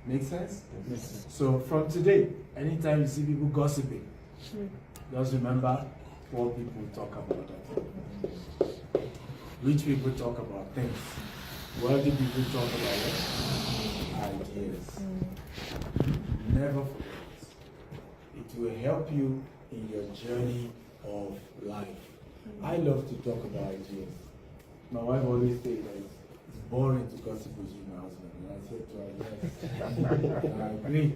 Make sense? Yes. So from today, anytime you see people gossiping, just remember what people talk about. Rich people talk about things. Wealthy people talk about what? Ideas. Never forget. It will help you in your journey of life. I love to talk about ideas. My wife always says that it's boring to gossip with you, my husband. And I said to her, yes. I agree.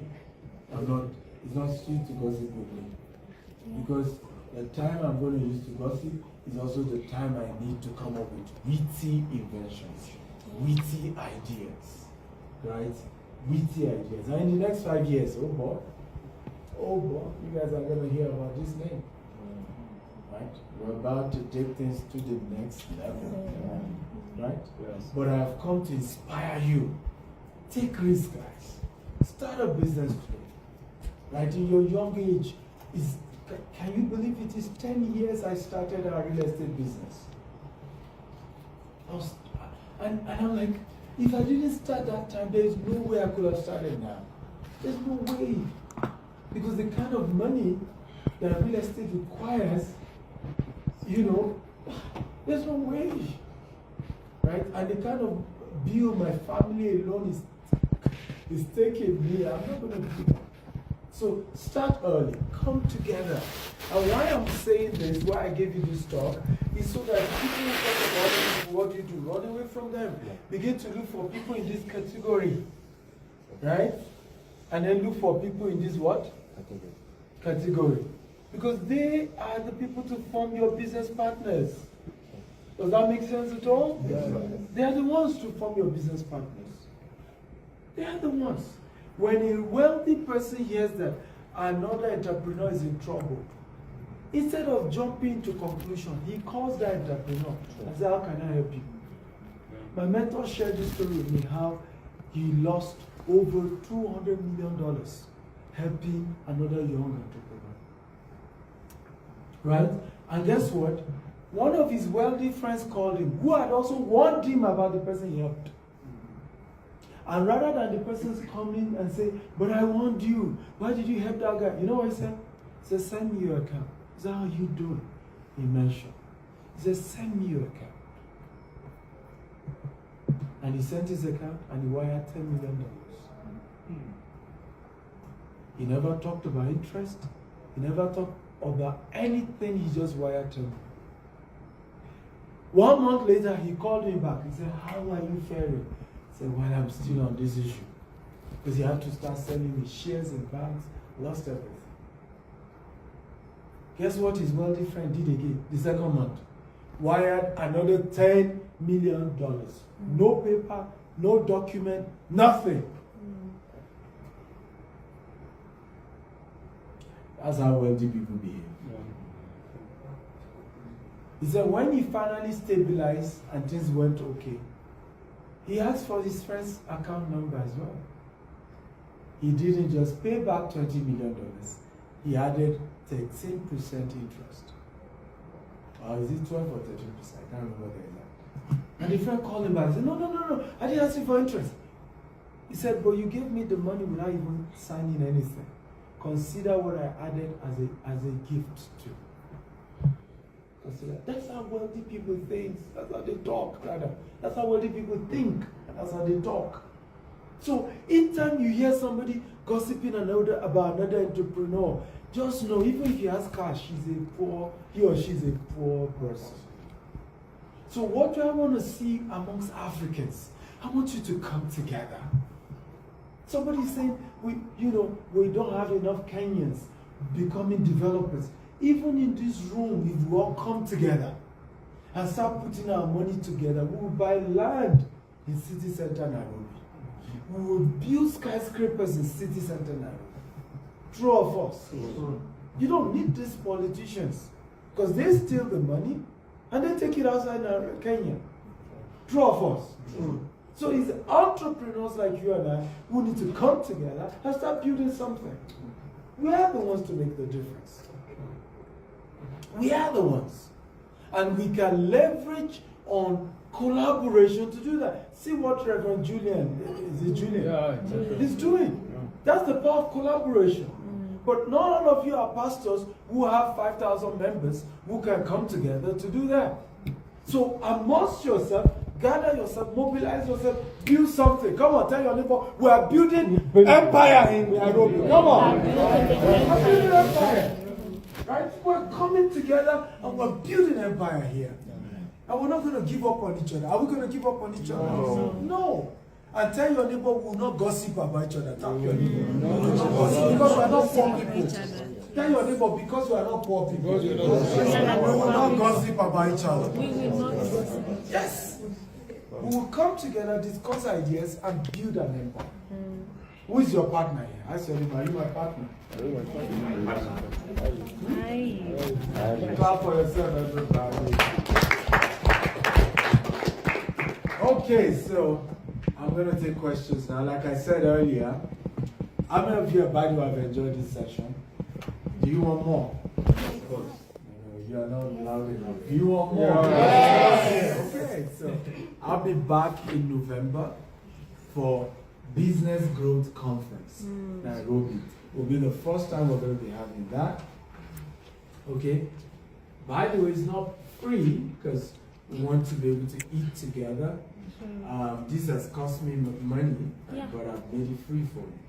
It's not sweet to gossip with me. Because the time I'm going to use to gossip is also the time I need to come up with witty inventions, witty ideas, right? Witty ideas. And in the next 5 years, oh boy, you guys are going to hear about this name. Right? We're about to take things to the next level. Right? Yes. But I have come to inspire you. Take risks, guys. Start a business today. Right? In your young age, can you believe it is 10 years I started a real estate business? And I'm like, if I didn't start that time, there's no way I could have started now. There's no way. Because the kind of money that real estate requires, there's no way. Right? And the kind of bill my family alone is taking me, I'm not going to do that. So start early, come together. And why I'm saying this, why I gave you this talk, is so that people who talk about what you do, run away from them. Begin to look for people in this category. Right? And then look for people in this what? Category. Because they are the people to form your business partners. Does that make sense at all? Yes. They are the ones to form your business partners. They are the ones. When a wealthy person hears that another entrepreneur is in trouble, instead of jumping to conclusion, he calls that entrepreneur and says, how can I help you? My mentor shared this story with me, how he lost over $200 million helping another young entrepreneur. Right? And guess what? One of his wealthy friends called him, who had also warned him about the person he helped. And rather than the person's coming and say, but I warned you, why did you help that guy? You know what he said? He said, send me your account. He said, how are you doing? He mentioned. He said, send me your account. And he sent his account and he wired $10 million. He never talked about interest. He never talked about anything. He just wired $10 million. 1 month later, he called me back. He said, how are you faring? I said, well, I'm still on this issue. Because he had to start selling his shares in banks, lost everything. Guess what his wealthy friend did again? The second month. Wired another $10 million. No paper, no document, nothing. That's how wealthy people behave. He said when he finally stabilized and things went okay, he asked for his friend's account number as well. He didn't just pay back $20 million. He added 13% interest. Or is it 12 or 13%? I can't remember the exact. And the friend called him back and said, no, I didn't ask you for interest. He said, but you gave me the money without even signing anything. Consider what I added as a gift too. That's how wealthy people think. That's how they talk, rather. That's how wealthy people think. That's how they talk. So, anytime you hear somebody gossiping about another entrepreneur, just know, even if you ask her, he or she's a poor person. So, what do I want to see amongst Africans? I want you to come together. Somebody's saying, we don't have enough Kenyans becoming developers. Even in this room, if we all come together and start putting our money together, we will buy land in city center Nairobi. We will build skyscrapers in city center Nairobi. True of us. You don't need these politicians because they steal the money and they take it outside Kenya. True of us. So it's entrepreneurs like you and I who need to come together and start building something. We are the ones to make the difference. We are the ones. And we can leverage on collaboration to do that. See what Reverend Julian, is it Julian? Yeah, He's doing. That's the power of collaboration. But not all of you are pastors who have 5,000 members who can come together to do that. So amongst yourself, gather yourself, mobilize yourself, build something. Come on, tell your neighbor, we are building empire in Nairobi. Come on. We're building empire. Right? We're coming together and we're building empire here. And we're not going to give up on each other. Are we going to give up on each other? No. And tell your neighbor we will not gossip about each other. Tell your neighbor. Because we are not poor people. Tell your neighbor because we are not poor people. We will not gossip about each other. We will not gossip. Yes. We will come together, discuss ideas, and build an empire. Who is your partner here? I said, are you my partner? Clap for yourself, everybody. Okay, so I'm going to take questions now. Like I said earlier, how many of you, by the way, have enjoyed this session? Do you want more? Of course. You are not loud enough. Do you want more? Yeah. Okay, so I'll be back in November for Business Growth Conference, Nairobi. Will be the first time we're going to be having that. Okay. By the way, it's not free because we want to be able to eat together. This has cost me money, but I've made it free for you.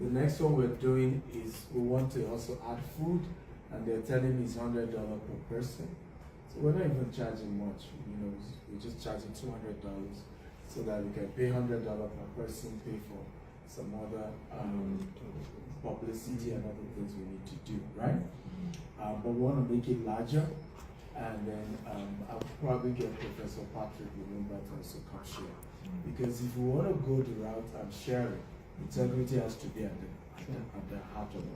The next one we're doing is we want to also add food, and they're telling me it's $100 per person. So we're not even charging much, we're just charging $200 so that we can pay $100 per person, pay for some other publicity and other things we need to do, right? But we want to make it larger. And then I'll probably get Professor Patrick Lumumba to also come share. Because if we want to go the route I'm sharing, integrity has to be at the heart of it.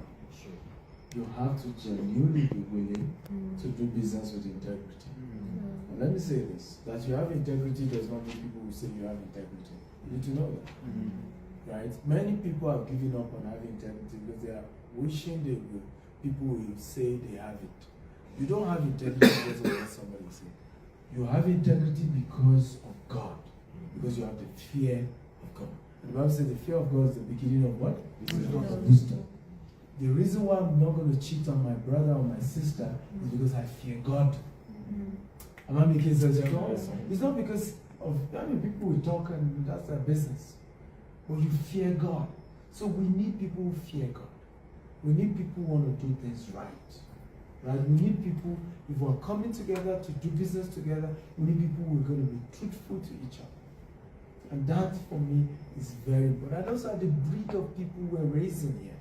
You have to genuinely be willing to do business with integrity. And let me say this, that you have integrity does not mean people will say you have integrity. You need to know that. Right? Many people have given up on having integrity because they are wishing people will say they have it. You don't have integrity because of what somebody said. You have integrity because of God. Because you have the fear of God. And the Bible says the fear of God is the beginning of what? Wisdom. The reason why I'm not going to cheat on my brother or my sister is because I fear God. Am I making sense? It's not because of, people will talk and that's their business. But you fear God. So we need people who fear God. We need people who want to do things right. Right? We need people, if we're coming together to do business together, we need people who are going to be truthful to each other. And that, for me, is very important. And those are the breed of people we're raising here.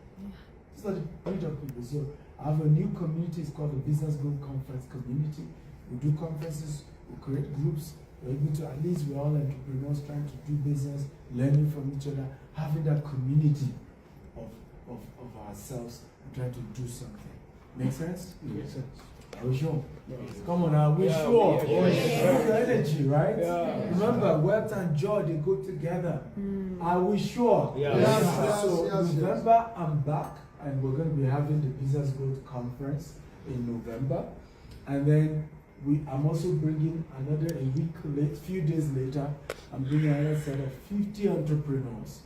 Those are the breed of people. So I have a new community, it's called the Business Growth Conference Community. We do conferences, we create groups, we're able to, at least we're all entrepreneurs trying to do business, learning from each other, having that community of ourselves and trying to do something. Make sense? Yes. Are we sure? Yes. Come on now, we're sure. Yes. Energy, right? Yeah. Remember, wealth and joy, they go together. Are we sure? Yes. So November, I'm back, and we're going to be having the Business Growth Conference in November. And then I'm also bringing another, few days later, I'm bringing another set of 50 entrepreneurs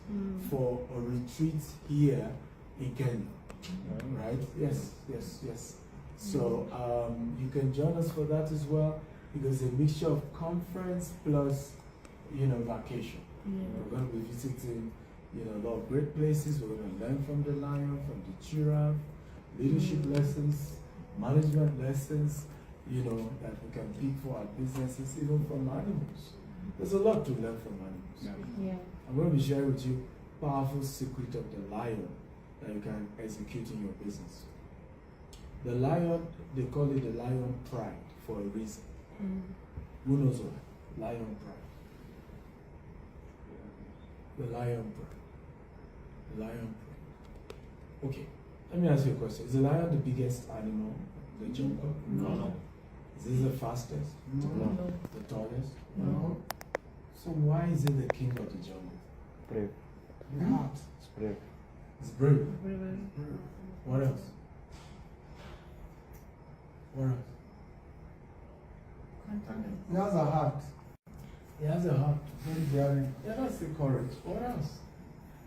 for a retreat here in Kenya. Right? Yes. So you can join us for that as well, because it's a mixture of conference plus, vacation. We're going to be visiting, a lot of great places. We're going to learn from the lion, from the giraffe, leadership lessons, management lessons, that we can pick for our businesses, even from animals. There's a lot to learn from animals. I'm going to be sharing with you powerful secret of the lion that you can execute in your business. The lion, they call it the lion pride for a reason. Who knows why? Lion pride. The lion pride. The lion pride. Okay, let me ask you a question. Is the lion the biggest animal in the jungle? No. Is it the fastest? No. The tallest? No. So why is it the king of the jungle? Brave. What? It's brave. It's brave. What else? What else? Confidence. It has a heart. He has a heart, very daring. Yeah, that's the courage. What else?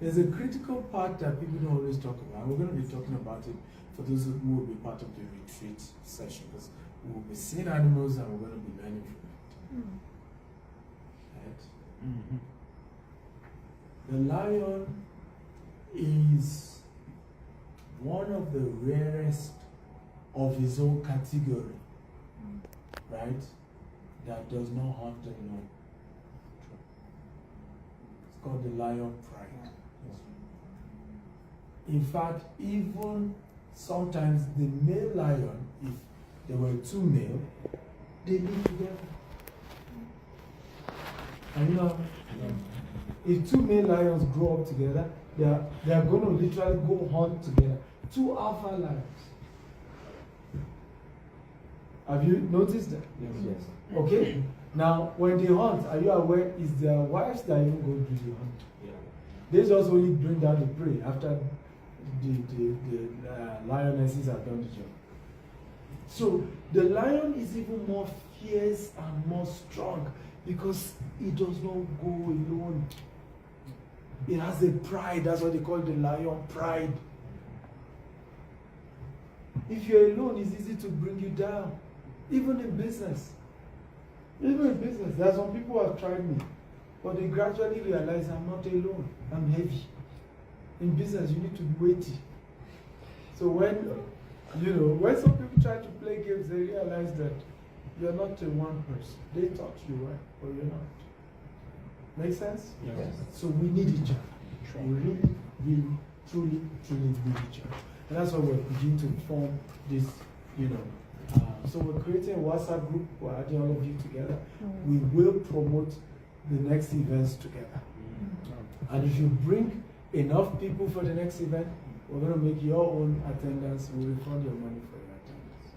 There's a critical part that people don't always talk about. We're going to be talking about it for those who will be part of the retreat session, because we will be seeing animals and we're going to be learning from it. Right? The lion is one of the rarest of his own category, right? That does not hunt alone. It's called the lion pride. In fact, even sometimes the male lion, if there were two male, they live together. And you know, if two male lions grow up together, they are going to literally go hunt together. Two alpha lions. Have you noticed that? Yes. Okay. Now, when they hunt, are you aware? Is their wives that even go do the hunt? Yeah. They just only bring down the prey after the lionesses have done the job. So the lion is even more fierce and more strong because it does not go alone. It has a pride. That's what they call the lion pride. If you're alone, it's easy to bring you down. Even in business. Even in business, there are some people who have tried me, but they gradually realize I'm not alone. I'm heavy. In business, you need to be weighty. So when some people try to play games, they realize that you're not a one person. They thought you were, but you're not. Make sense? Yes. So we need each other. We really, truly need each other. And that's why we're beginning to form this, so we're creating a WhatsApp group. We're adding all of you together. We will promote the next events together. And if you bring enough people for the next event, we're going to make your own attendance. We'll refund your money for your attendance.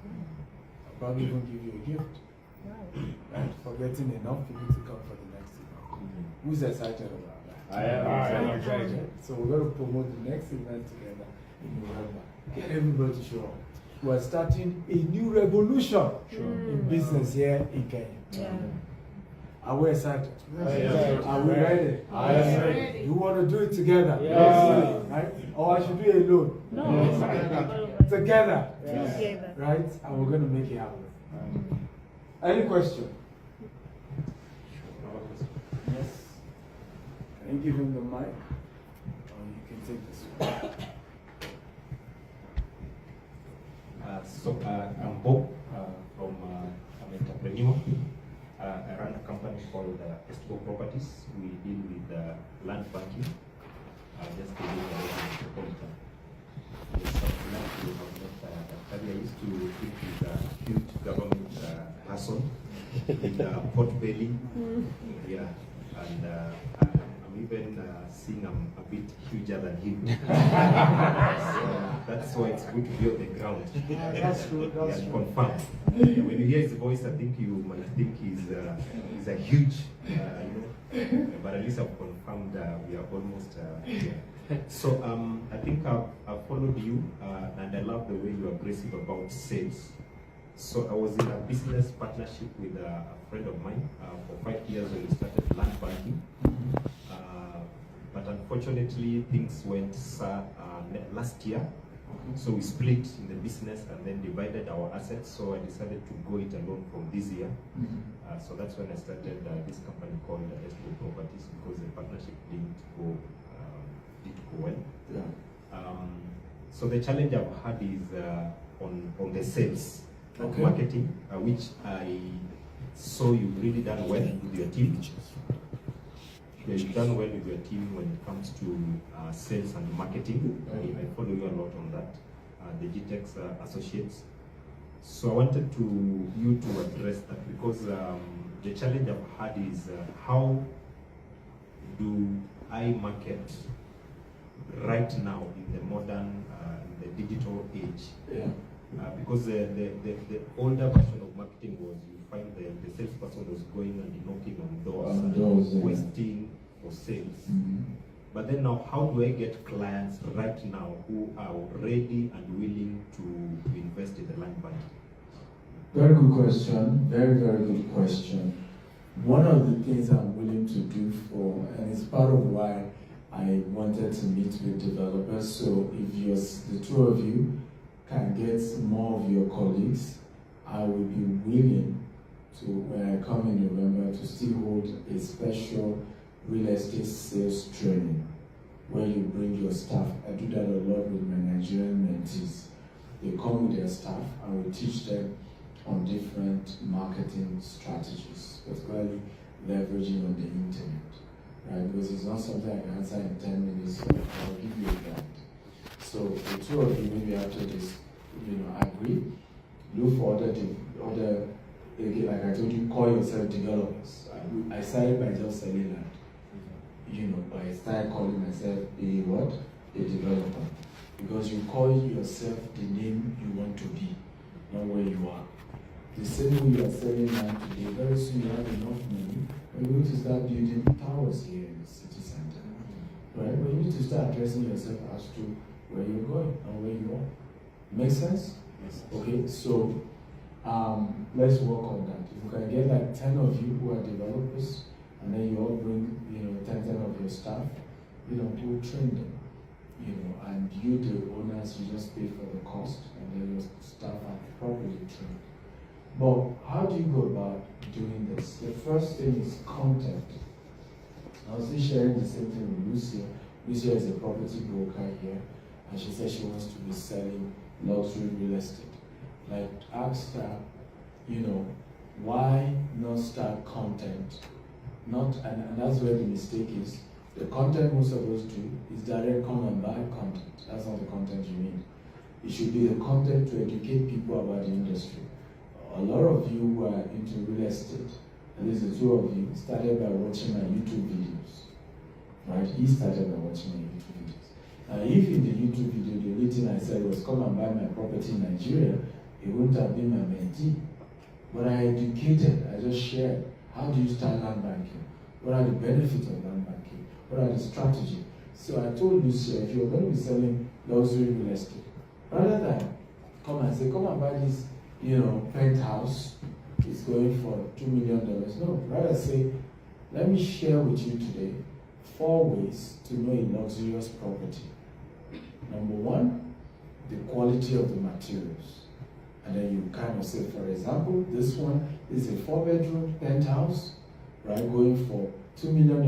I'll probably even give you a gift. Right? For getting enough people to come for the next event. Who's excited about that? I am excited. So we're going to promote the next event together in November. Get everybody to show up. We're starting a new revolution in business here in Kenya. Yeah. Are we excited? Yes. Are we ready? I am ready. You want to do it together? Yes. Right? Or I should do it alone? No. Together. Yes. Together. Right? And we're going to make it happen. Any question? Yes. Can you give him the mic? Or you can take this one. I'm Bob from I'm an entrepreneur. I run a company called Scalable Properties. We deal with land banking. Just to do the metropolitan. I used to think it's a huge government person with pot belly. Yeah, and I'm even seeing I'm a bit huger than him. So that's why it's good to be on the ground. That's true. That's true. Confirm. When you hear his voice, I think you might think he's a huge, but at least I've confirmed we are almost here. So I think I've followed you, and I love the way you are aggressive about sales. So I was in a business partnership with a friend of mine for 5 years when we started land banking. But unfortunately, things went last year. So we split in the business and then divided our assets. So I decided to go it alone from this year. So that's when I started this company called Scalable Properties, because the partnership didn't go well. Yeah. So the challenge I've had is on the sales and Okay. marketing, which I saw you've really done well with your team. You've done well with your team when it comes to sales and marketing. I follow you a lot on that, the GTEX associates. So I wanted you to address that, because the challenge I've had is how do I market right now in the modern, in the digital age? Yeah. Because the older version of marketing was you find the salesperson was going and knocking on doors and wasting for sales. But then now, how do I get clients right now who are ready and willing to invest in the land bank? Very good question. Very, very good question. one of the things I'm willing to do and it's part of why I wanted to meet with developers. So if the two of you can get more of your colleagues, I will be willing to, when I come in November, to still hold a special real estate sales training where you bring your staff. I do that a lot with my Nigerian mentees. They come with their staff and we teach them on different marketing strategies, particularly leveraging on the internet, right? Because it's not something I can answer in 10 minutes, so I'll give you a guide. So the two of you, maybe after this, agree, look for other, like I told you, call yourself developers. I started by just selling land, but I started calling myself a developer. Because you call yourself the name you want to be, not where you are. The same way you are selling land today, very soon you have enough money, you're going to start building towers here in the city center. Right? But you need to start addressing yourself as to where you're going and where you are. Make sense? Yes. Okay, so let's work on that. If you can get like 10 of you who are developers, and then you all bring 10 of your staff, we'll train them. And you, the owners, you just pay for the cost, and then your staff are properly trained. But how do you go about doing this? The first thing is content. I was sharing the same thing with Lucia. Lucia is a property broker here, and she said she wants to be selling luxury real estate. Like, asked her, why not start content? And that's where the mistake is. The content most of us do is direct come and buy content. That's not the content you need. It should be the content to educate people about the industry. A lot of you who are into real estate, at least the two of you, started by watching my YouTube videos. Right? He started by watching my YouTube videos. Now, if in the YouTube video the only thing I said was come and buy my property in Nigeria, it wouldn't have been my mentee. But I educated, I just shared. How do you start land banking? What are the benefits of land banking? What are the strategies? So I told Lucia, if you're going to be selling luxury real estate, rather than come and say, come and buy this, penthouse, it's going for $2 million. No, rather say, let me share with you today 4 ways to know a luxurious property. Number 1, the quality of the materials. And then you kind of say, for example, this one is a 4-bedroom penthouse, right, going for $2 million.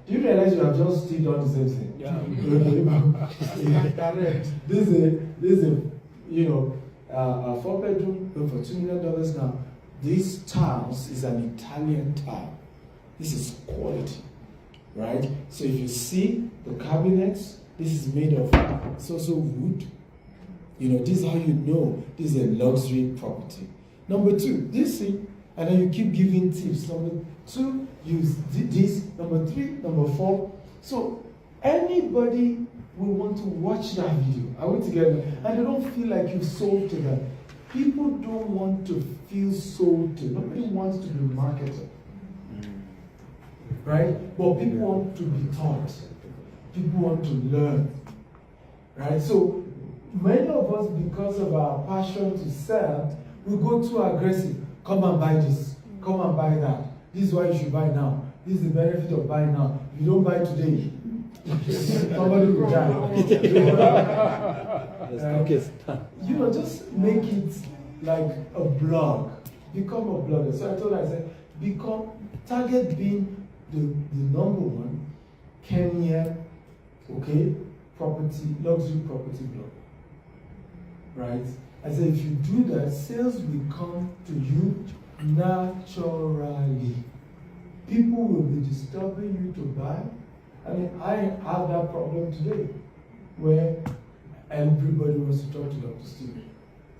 Do you realize you have just still done the same thing? Yeah. Correct. This is a 4-bedroom going for $2 million now. This tiles is an Italian tile. This is quality, right? So if you see the cabinets, this is made of wood. This is how you know this is a luxury property. Number 2, this thing, and then you keep giving tips. Number 2, use this. Number 3, number 4. So anybody will want to watch that video. Are we together? And they don't feel like you've sold to them. People don't want to feel sold to. Nobody wants to be marketed. Right? But people want to be taught. People want to learn. Right? So many of us, because of our passion to sell, we go too aggressive. Come and buy this. Come and buy that. This is why you should buy now. This is the benefit of buying now. If you don't buy today, somebody will die. Just make it like a blog. Become a blogger. So I told her, I said, target being the number 1 Kenya, luxury property blog. Right? I said, if you do that, sales will come to you naturally. People will be disturbing you to buy. I mean, I have that problem today, where everybody wants to talk to Dr. Steve.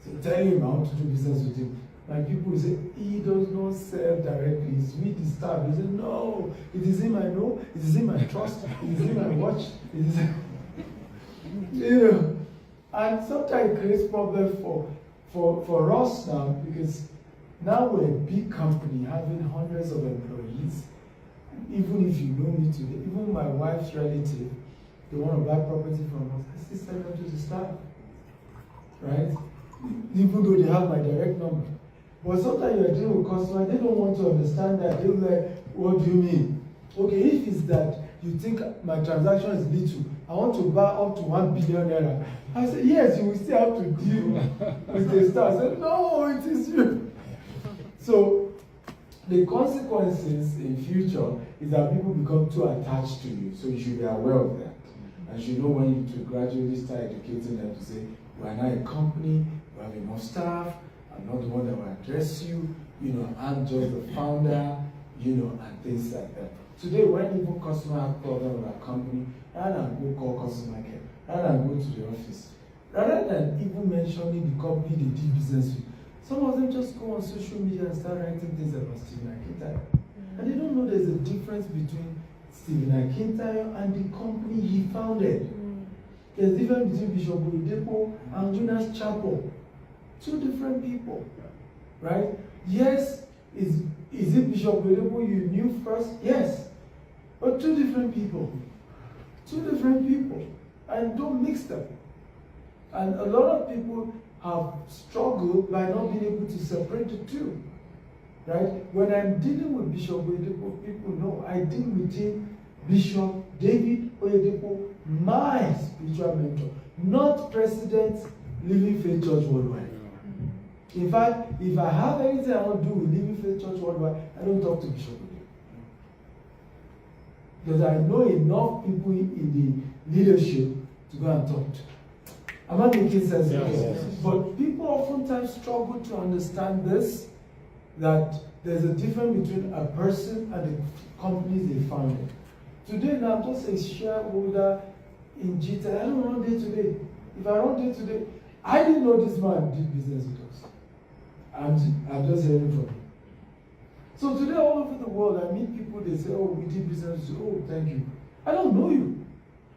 So tell him I want to do business with him. And people will say, he does not sell directly, it's me, the staff. He said, no, it is him I know, it is him I trust, it is him I watch, it is him. And sometimes it creates problems for us now, because now we're a big company having hundreds of employees. Even if you know me today, even my wife's relative, they want to buy property from us, I still send them to the staff. Right? Even though they have my direct number. But sometimes you're dealing with customers, they don't want to understand that. They'll be like, what do you mean? Okay, if it's that you think my transaction is little, I want to buy up to 1 billion naira. I said, yes, you will still have to deal with the star. I said, no, it is you. So the consequences in future is that people become too attached to you. So you should be aware of that. And you should know when you to gradually start educating them to say, we are now a company, we have enough staff, I'm not the one that will address you, I'm just the founder, and things like that. Today, when even customer have problem with our company, rather than go call customer care, rather than go to the office, rather than even mentioning the company they did business with, some of them just go on social media and start writing things about Stephen Akintayo. And they don't know there's a difference between Stephen Akintayo and the company he founded. There's a difference between Bishop Oyedepo and Jonas Chapel. Two different people, right? Yes, is it Bishop Oyedepo you knew first? Yes. But two different people. Two different people. And don't mix them. And a lot of people have struggled by not being able to separate the two. Right? When I'm dealing with Bishop Oyedepo, people know I deal with him, Bishop David Oyedepo, my spiritual mentor, not President Living Faith Church Worldwide. In fact, if I have anything I want to do with Living Faith Church Worldwide, I don't talk to Bishop Oyedepo. Because I know enough people in the leadership to go and talk to. Am I making sense? Yes. But people oftentimes struggle to understand this, that there's a difference between a person and the companies they founded. Today, now, I'm just a shareholder in GT. I don't run day to day. If I run day to day, I didn't know this man did business with us. I'm just hearing from him. So today, all over the world, I meet people, they say, oh, we did business with you. Oh, thank you. I don't know you.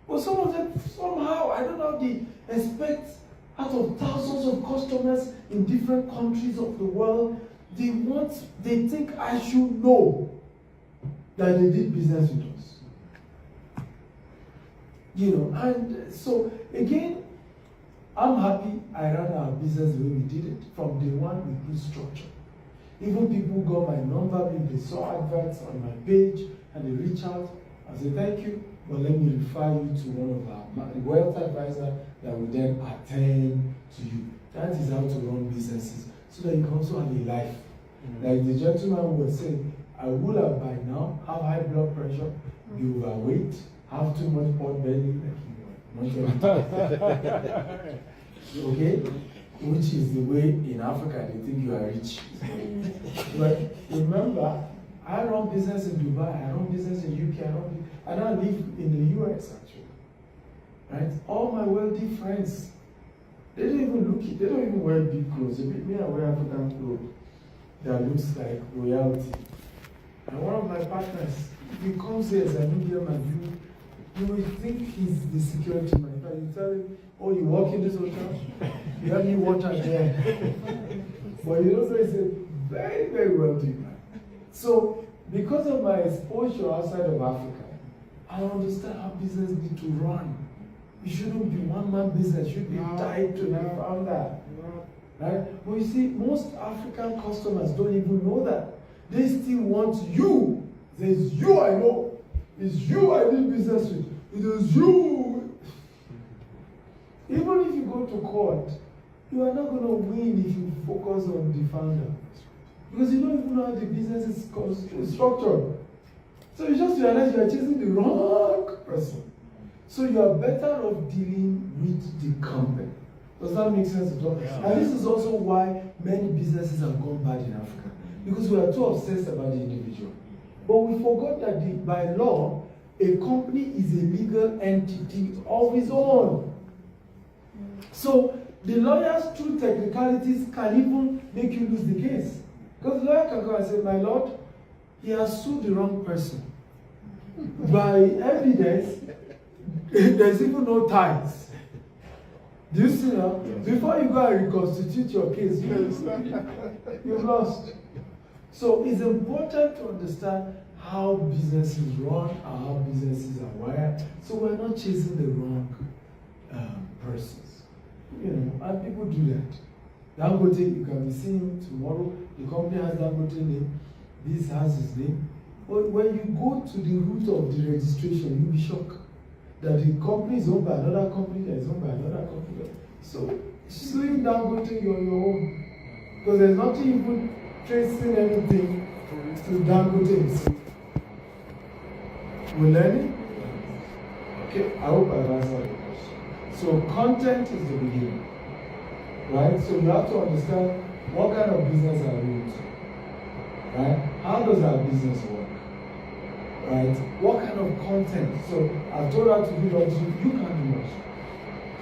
But some of them, somehow, I don't know, they expect out of thousands of customers in different countries of the world, they think I should know that they did business with us. And so, again, I'm happy I ran our business the way we did it. From day one, with good structure. Even people got my number, if they saw adverts on my page and they reach out, I say thank you, but let me refer you to one of our wealth advisor that will then attend to you. That is how to run businesses, so that you can also have a life. Like the gentleman was saying, I would have by now have high blood pressure, be overweight, have too much pot belly, okay? Which is the way in Africa they think you are rich. But remember, I run business in Dubai, I run business in UK, I don't live in the US actually. Right? All my wealthy friends, they don't even look it, they don't even wear big clothes. Me, I wear African clothes that looks like royalty. And one of my partners, if he comes here as a medium and you will think he's the security man. You tell him, oh, you work in this hotel? You have new water there. But you also is a very, very wealthy man. So, because of my exposure outside of Africa, I understand how business needs to run. It shouldn't be one-man business. It should be tied to the founder. Right? But you see, most African customers don't even know that. They still want you. There's you I know. It's you I did business with. It is you. Even if you go to court, you are not going to win if you focus on the founder. Because you don't even know how the business is structured. So you just realize you are chasing the wrong person. So you are better off dealing with the company. Does that make sense at all? Yeah. And this is also why many businesses have gone bad in Africa. Because we are too obsessed about the individual. But we forgot that by law, a company is a legal entity of its own. So the lawyers, through technicalities, can even make you lose the case. Because the lawyer can go and say, my lord, he has sued the wrong person. By evidence, there's even no ties. Do you see now? Yes. Before you go and reconstitute your case, you've lost. So it's important to understand how businesses run and how businesses are wired, so we're not chasing the wrong persons. And people do that. Dangote, you can be seeing him tomorrow. The company has Dangote name. This has his name. But when you go to the root of the registration, you'll be shocked that the company is owned by another company that is owned by another company. So, suing Dangote, you're on your own. Because there's nothing even tracing anything to Dangote himself. We're learning? Okay, I hope I've answered the question. So, content is the beginning. Right? So, you have to understand what kind of business are we into. Right? How does our business work? Right? What kind of content? So I've told her to do that. You can do much.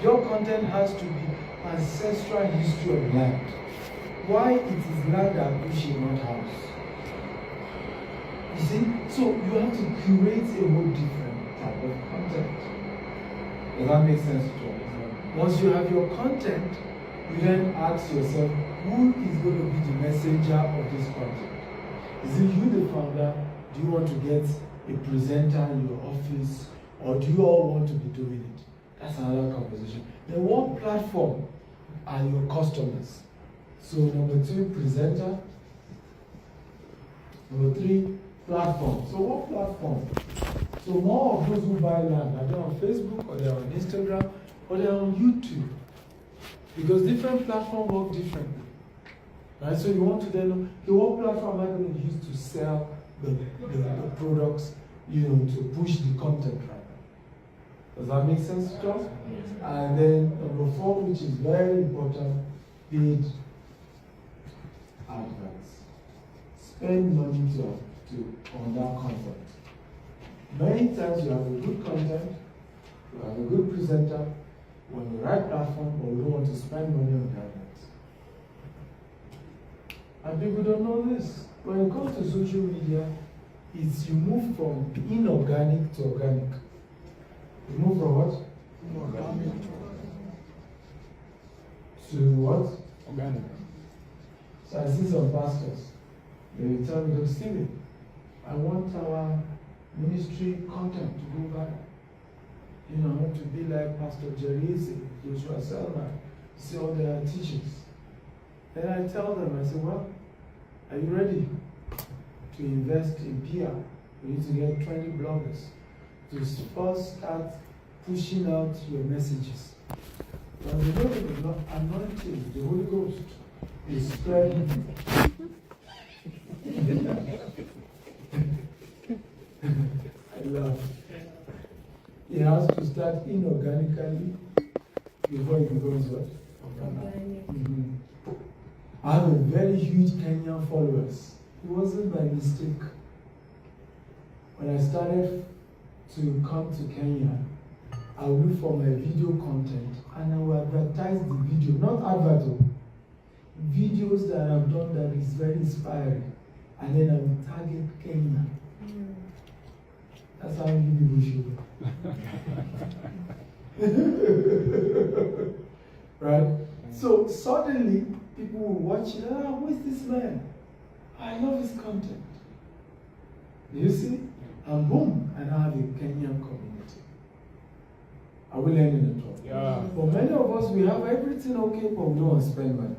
Your content has to be ancestral history of land. Why it is land that Bushi, not house. You see? So you have to curate a whole different type of content. Does that make sense to you? Once you have your content, you then ask yourself, who is going to be the messenger of this content? Is it you, the founder? Do you want to get a presenter in your office, or do you all want to be doing it? That's another conversation. Then what platform are your customers? So number 2, presenter. Number 3, platform. So what platform? So more of those who buy land, are they on Facebook, or they're on Instagram, or they're on YouTube? Because different platforms work differently. Right? So you want to then know, okay, what platform am I going to use to sell the products, to push the content right now? Does that make sense to us? Yes. And then number 4, which is very important, paid adverts. Spend money on that content. Many times you have a good content, you have a good presenter, on the right platform, but we don't want to spend money on the adverts. And people don't know this. When it comes to social media, it's you move from inorganic to organic. You move from what? Organic. To what? Organic. So I see some pastors. They will tell me, Dr. Stephen, I want our ministry content to go viral. I want to be like Pastor Jerry, Joshua Selman, see all their teachings. Then I tell them, I say, well, are you ready to invest in PR? We need to get 20 bloggers to first start pushing out your messages. But the Lord is not anointing, the Holy Ghost is spreading. I love it. It has to start inorganically before it becomes what? Organic. Mm-hmm. I have a very huge Kenyan followers. It wasn't by mistake. When I started to come to Kenya, I would look for my video content and I will advertise the video, not advert, videos that I've done that is very inspiring, and then I will target Kenya. That's how you people should. Right? So suddenly people will watch it. Who is this man? I love his content. You see? And boom, and I have a Kenyan community. Are we learning the talk? Yeah. For many of us, we have everything okay, but we don't want to spend money.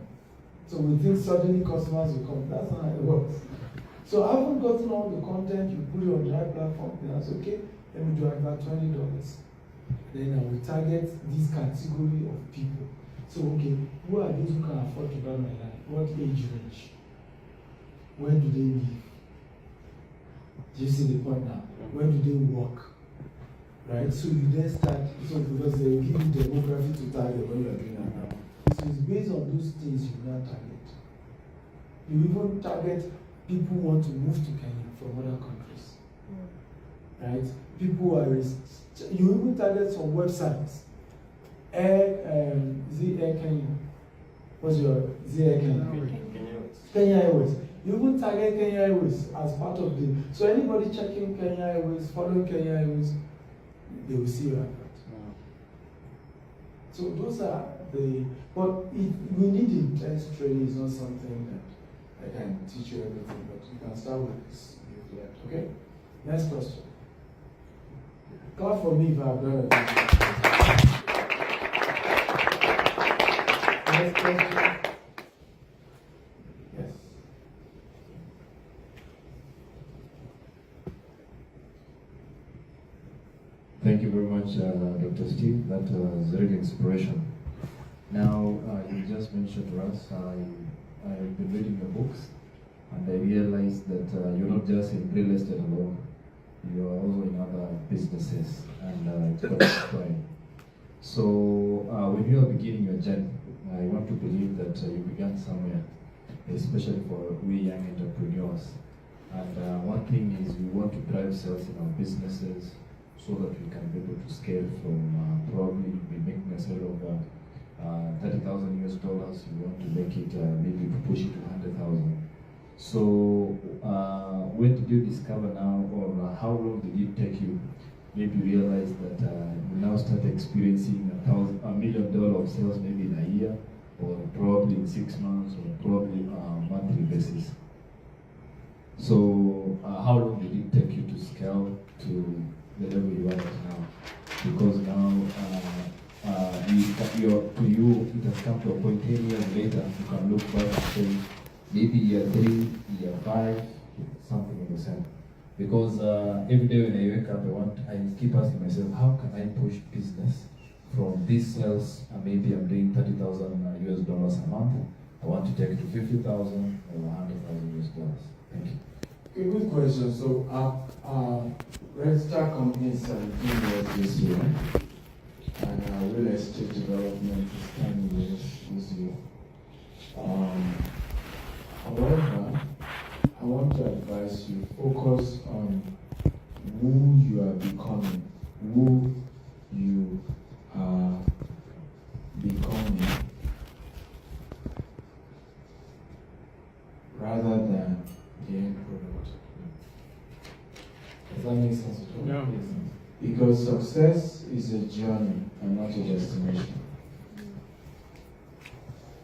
So we think suddenly customers will come. That's not how it works. So I haven't gotten all the content, you put it on the right platform, then that's okay. Let me do about $20. Then I will target this category of people. So, okay, who are those who can afford to buy my land? What age range? Where do they live? Do you see the point now? Where do they work? Right? So you then start, because they will give you demography to target when you are doing that now. So it's based on those things you now target. You even target people who want to move to Kenya from other countries. Right? People are, you even target some websites. Is it Air Kenya? What's your, is it Air Kenya? Kenya Airways. You even target Kenya Airways as part of the, so anybody checking Kenya Airways, following Kenya Airways, they will see your advert. So those are the, but we need intense training. It's not something that I can teach you everything, but you can start with this. Okay? Next question. God for me if I've done it. Next question. Dr. Steve. That was really inspiration. Now, you just mentioned to us, I've been reading your books, and I realized that you're not just in real estate alone, you are also in other businesses, and it's quite inspiring. So, when you are beginning your journey, I want to believe that you began somewhere, especially for we young entrepreneurs. And one thing is we want to drive sales in our businesses so that we can be able to scale from probably be making a sale of $30,000 US. You want to make it maybe push it to 100,000. So when did you discover now, or how long did it take you? Maybe realize that you now start experiencing $1 million of sales maybe in a year, or probably in 6 months, or probably on a monthly basis. So how long did it take you to scale to the level you are at now? Because now to you, it has come to a point 10 years later, you can look back and say, maybe year 3, year 5, something in the same. Because every day when I wake up, I keep asking myself, how can I push business from these sales? Maybe I'm doing $30,000 US a month. I want to take it to 50,000 or 100,000 US. Thank you. Okay, good question. So, Red Star companies are doing this year, and real estate development is 10 years this year. However, I want to advise you, focus on who you are becoming, who you are becoming, rather than the end product. Does that make sense at all? Yeah. Because success is a journey and not a destination.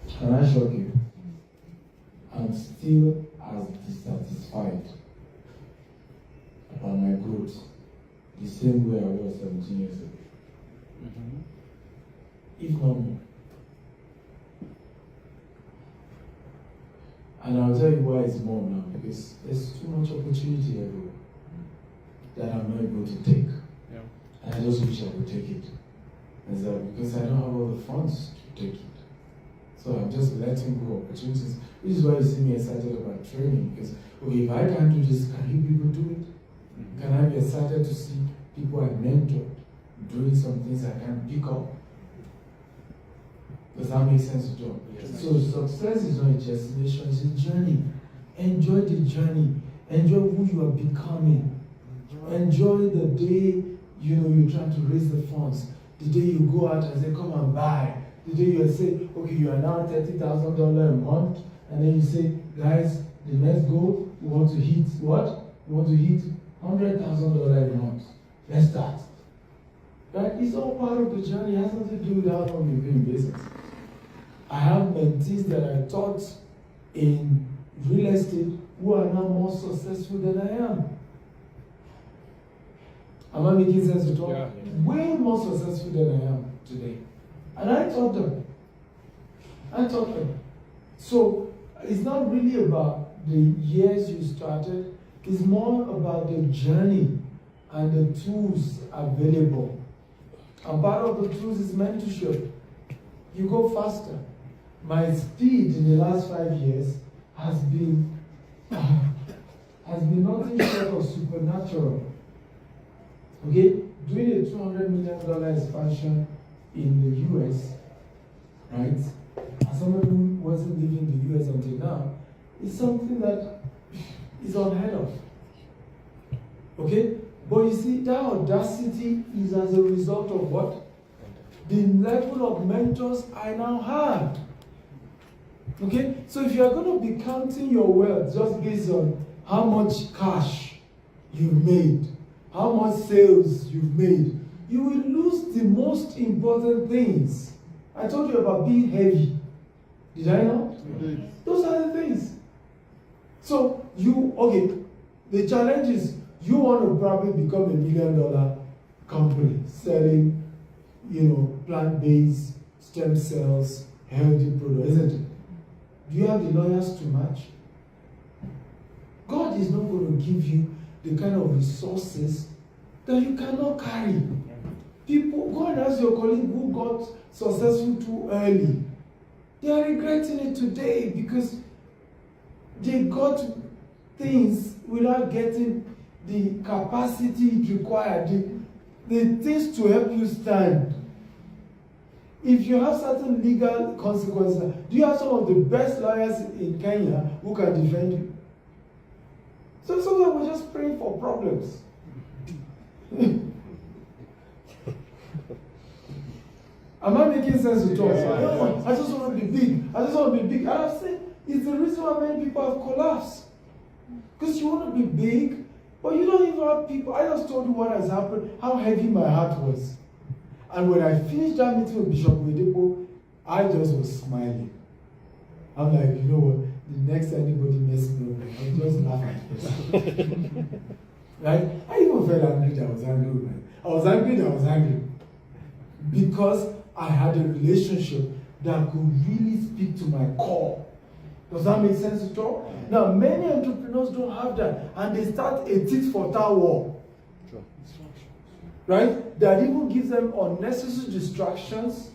Can I shock you? I'm still as dissatisfied about my growth the same way I was 17 years ago. If not more. And I'll tell you why it's more now, because there's too much opportunity everywhere that I'm not able to take. Yeah. And I just wish I would take it. And so, because I don't have all the funds to take it. So I'm just letting go of opportunities. This is why you see me excited about training, because okay, if I can't do this, can you people do it? Can I be excited to see people I mentor doing some things I can pick up? Does that make sense to you? Yes. So success is not a destination, it's a journey. Enjoy the journey. Enjoy who you are becoming. Enjoy the day you're trying to raise the funds. The day you go out and say, come and buy. The day you say, okay, you are now $30,000 a month, and then you say, guys, the next goal, we want to hit what? We want to hit $100,000 a month. Let's start. Right? It's all part of the journey. It has nothing to do with how long you've been in business. I have mentees that I taught in real estate who are now more successful than I am. Am I making sense at all? Yeah. Way more successful than I am today. And I taught them. So it's not really about the years you started, it's more about the journey and the tools available. And part of the tools is mentorship. You go faster. My speed in the last 5 years has been nothing short of supernatural. Okay? Doing a $200 million expansion in the US, right? As someone who wasn't living in the US until now, is something that is unheard of. Okay? But you see, that audacity is as a result of what? The level of mentors I now have. Okay? So if you are going to be counting your wealth just based on how much cash you've made, how much sales you've made, you will lose the most important things. I told you about being heavy. Did I not? Indeed. Those are the things. So the challenge is you want to probably become $1 million company selling, plant-based stem cells, healthy products, isn't it? Do you have the lawyers to match? God is not going to give you the kind of resources that you cannot carry. People, go and ask your colleague who got successful too early. They are regretting it today because they got things without getting the capacity it required, the things to help you stand. If you have certain legal consequences, do you have some of the best lawyers in Kenya who can defend you? So sometimes we're just praying for problems. Am I making sense to talk? Yeah. I just want to be big. I just want to be big. And I've said it's the reason why many people have collapsed. Because you want to be big, but you don't even have people. I just told you what has happened, how heavy my heart was. And when I finished that meeting with Bishop Oyedepo, I just was smiling. I'm like, you know what? The next anybody messes me up, I'll just laugh at this. Right? I even felt angry that I was angry with me. I was angry that I was angry. Because I had a relationship that could really speak to my core. Does that make sense at all? Now, many entrepreneurs don't have that, and they start a tit-for-tat war. Right? That even gives them unnecessary distractions,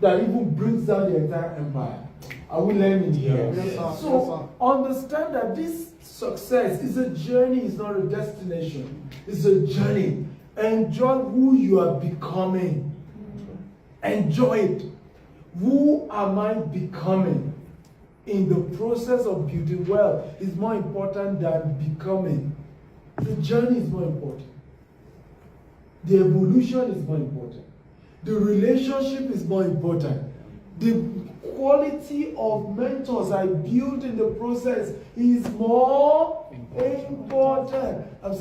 that even brings down the entire empire. Are we learning here? Yes, sir. So, understand that this success is a journey, it's not a destination. It's a journey. Enjoy who you are becoming. Enjoy it. Who am I becoming? In the process of building wealth is more important than becoming. The journey is more important. The evolution is more important. The relationship is more important. The quality of mentors I build in the process is more important. I just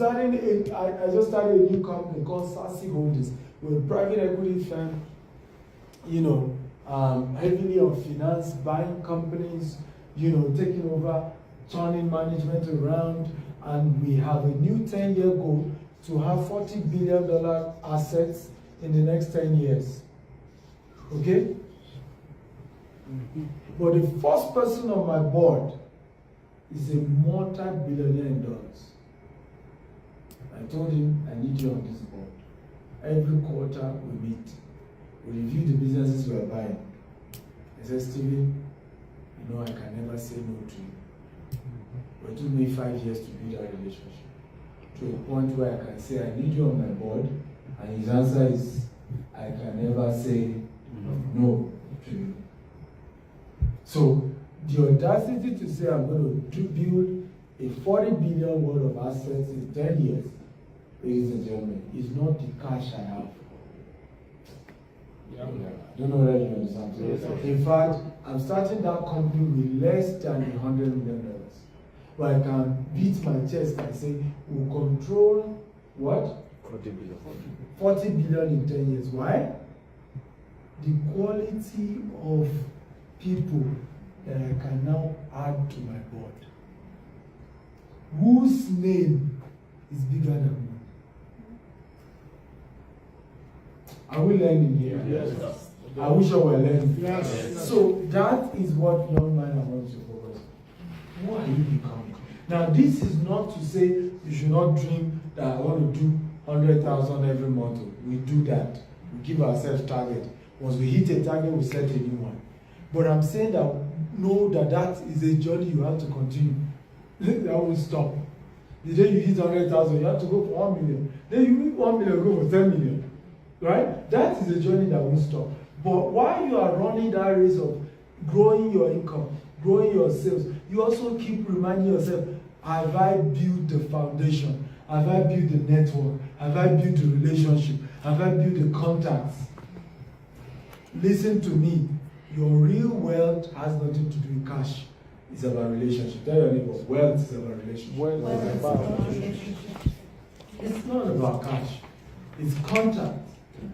started a new company called Sassy Holdings. We're a private equity firm, heavily on finance, buying companies, taking over, turning management around, and we have a new 10-year goal to have $40 billion assets in the next 10 years. Okay? But the first person on my board is a multi-billionaire in dollars. I told him, I need you on this board. Every quarter we meet. We review the businesses we are buying. I said, Steven, I can never say no to you. But it took me 5 years to build that relationship. To a point where I can say, I need you on my board. And his answer is, I can never say no to you. So, the audacity to say I'm going to build a 40 billion worth of assets in 10 years, ladies and gentlemen, is not the cash I have. I don't know whether you understand. Yes, in fact, I'm starting that company with less than $100 million. But I can beat my chest and say, we'll control what? 40 billion. 40 billion in 10 years. Why? The quality of people that I can now add to my board, whose name is bigger than mine. Are we learning here? Yes. I wish I were learning. Yes. So that is what young man I want you to focus on. Who are you becoming? Now, this is not to say you should not dream that I want to do 100,000 every month. We do that. We give ourselves target. Once we hit a target, we set a new one. But I'm saying that know that that is a journey you have to continue. That will stop. The day you hit 100,000, you have to go for 1 million. Then you hit 1 million, go for 10 million. Right? That is a journey that won't stop. But while you are running that race of growing your income, growing your sales, you also keep reminding yourself, have I built the foundation? Have I built the network? Have I built the relationship? Have I built the contacts? Listen to me. Your real wealth has nothing to do with cash. It's about relationship. Tell your neighbor, wealth is about relationship. It's not about cash. It's contact.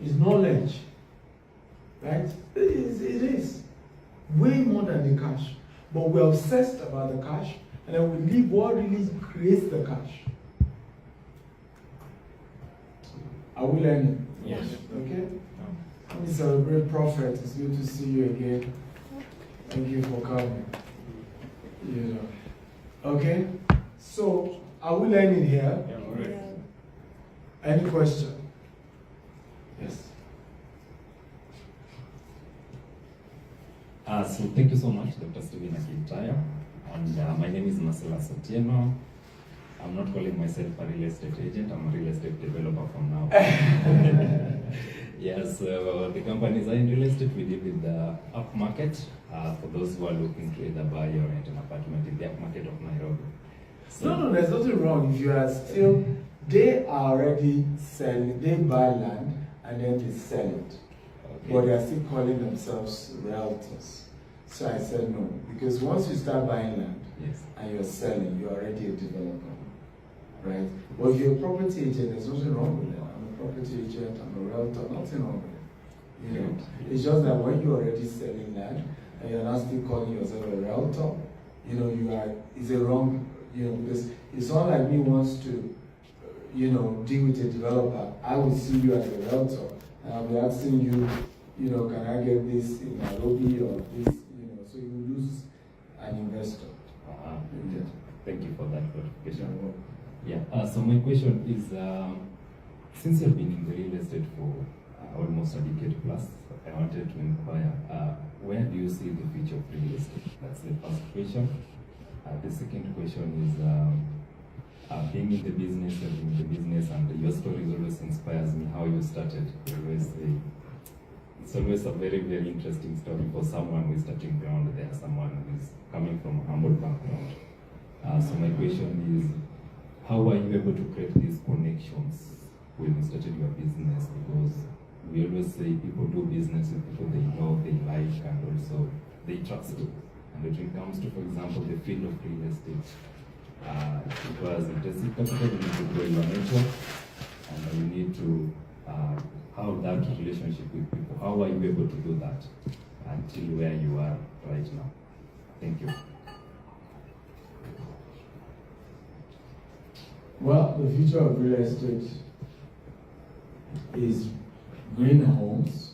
It's knowledge. Right? It is. Way more than the cash. But we're obsessed about the cash, and then we leave what really creates the cash. Are we learning? Yes. Okay? Let me celebrate Prophet. It's good to see you again. Thank you for coming. Okay? So, are we learning here? Yeah, all right. Any question? So thank you so much, Dr. Stephen Akintayo. And my name is Marcela Sotieno. I'm not calling myself a real estate agent, I'm a real estate developer from now. Yes, the companies are in real estate. We deal with the upmarket for those who are looking to either buy or rent an apartment in the upmarket of Nairobi. So, No, there's nothing wrong. If you are still, they are already selling, they buy land and then they sell it. okay. But they are still calling themselves realtors. So I said no, because once you start buying land Yes. and you're selling, you're already a developer, right? But if you're a property agent, there's nothing wrong with that. I'm a property agent, I'm a realtor, nothing wrong with it. You know, it's just that when you're already selling land and you're not still calling yourself a realtor, you know, you are, it's a wrong, you know, because it's not like me wants to, you know, deal with a developer. I will see you as a realtor and I'll be asking you, you know, can I get this in Nairobi or this, you know, so you lose an investor. Yeah. Thank you for that clarification. Yeah, so my question is, since you've been in the real estate for almost a decade plus, I wanted to inquire, where do you see the future of real estate? That's the first question. The second question is, being in the business and your story always inspires me, how you started. It's always a very, very interesting story for someone who is starting ground there, someone who is coming from a humble background. So my question is, how are you able to create these connections when you started your business? Because we always say people do business with people they know, they like, and also they trust. And when it comes to, for example, the field of real estate, it requires intensive capital, you need to grow your network, and you need to have that relationship with people. How are you able to do that until where you are right now? Thank you. Well, the future of real estate is green homes,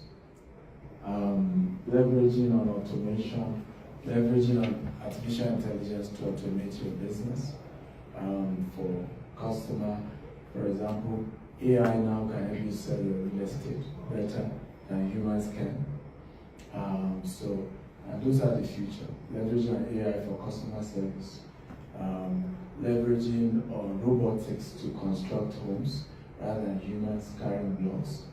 leveraging on automation, leveraging on artificial intelligence to automate your business. For customer, for example, AI now can help you sell your real estate better than humans can. And those are the future. Leveraging on AI for customer service. Leveraging on robotics to construct homes rather than humans carrying blocks,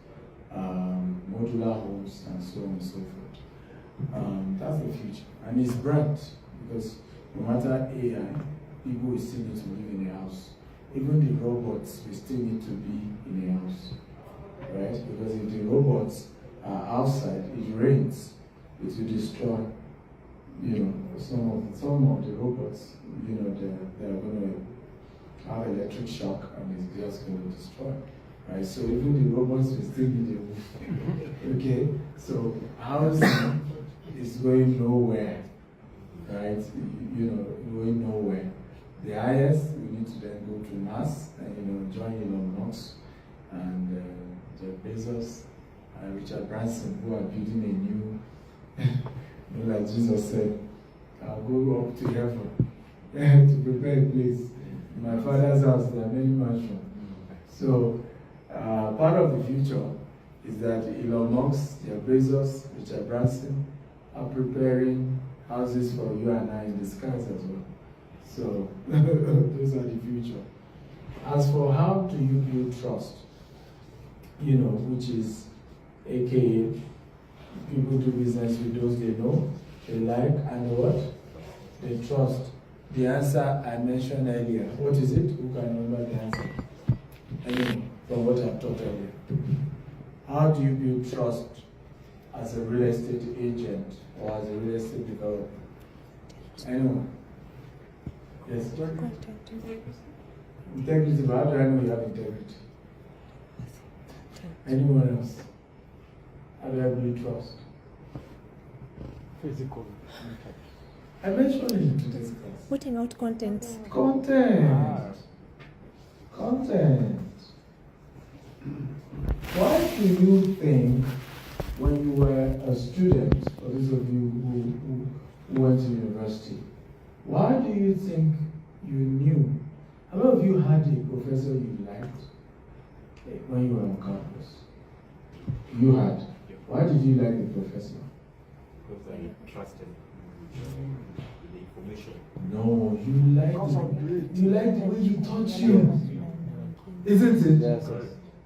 modular homes, and so on and so forth. That's the future. And it's bright because no matter AI, people will still need to live in a house. Even the robots will still need to be in a house, right? Because if the robots are outside, it rains, it will destroy. You know, some of the robots, you know, they're going to have electric shock and it's just going to destroy, right? So even the robots will still need a roof. Okay, so housing is going nowhere, right? You know, going nowhere. The highest, we need to then go to Mars and, you know, join Elon Musk and Jeff Bezos and Richard Branson, who are building a new like Jesus said, I'll go up to heaven to prepare a place. In my Father's house, there are many mansions. So, part of the future is that Elon Musk, Jeff Bezos, Richard Branson are preparing houses for you and I in the skies as well. So, those are the future. As for how do you build trust, you know, which is AKA, people do business with those they know, they like, and what? They trust. The answer I mentioned earlier. What is it? Who can remember the answer? Anyone from what I've taught earlier. How do you build trust as a real estate agent or as a real estate developer? Anyone? Yes? Integrity. But how do I know you have integrity? Anyone else? How do I build trust? Physical. I mentioned it in today's class. Putting out content. Content. Content. Why do you think when you were a student, or those of you who went to university, why do you think you knew? How many of you had a professor you liked when you were on campus? You had. Why did you like the professor? because I trusted with the information. No, you like the way he taught you. Isn't it? Yes.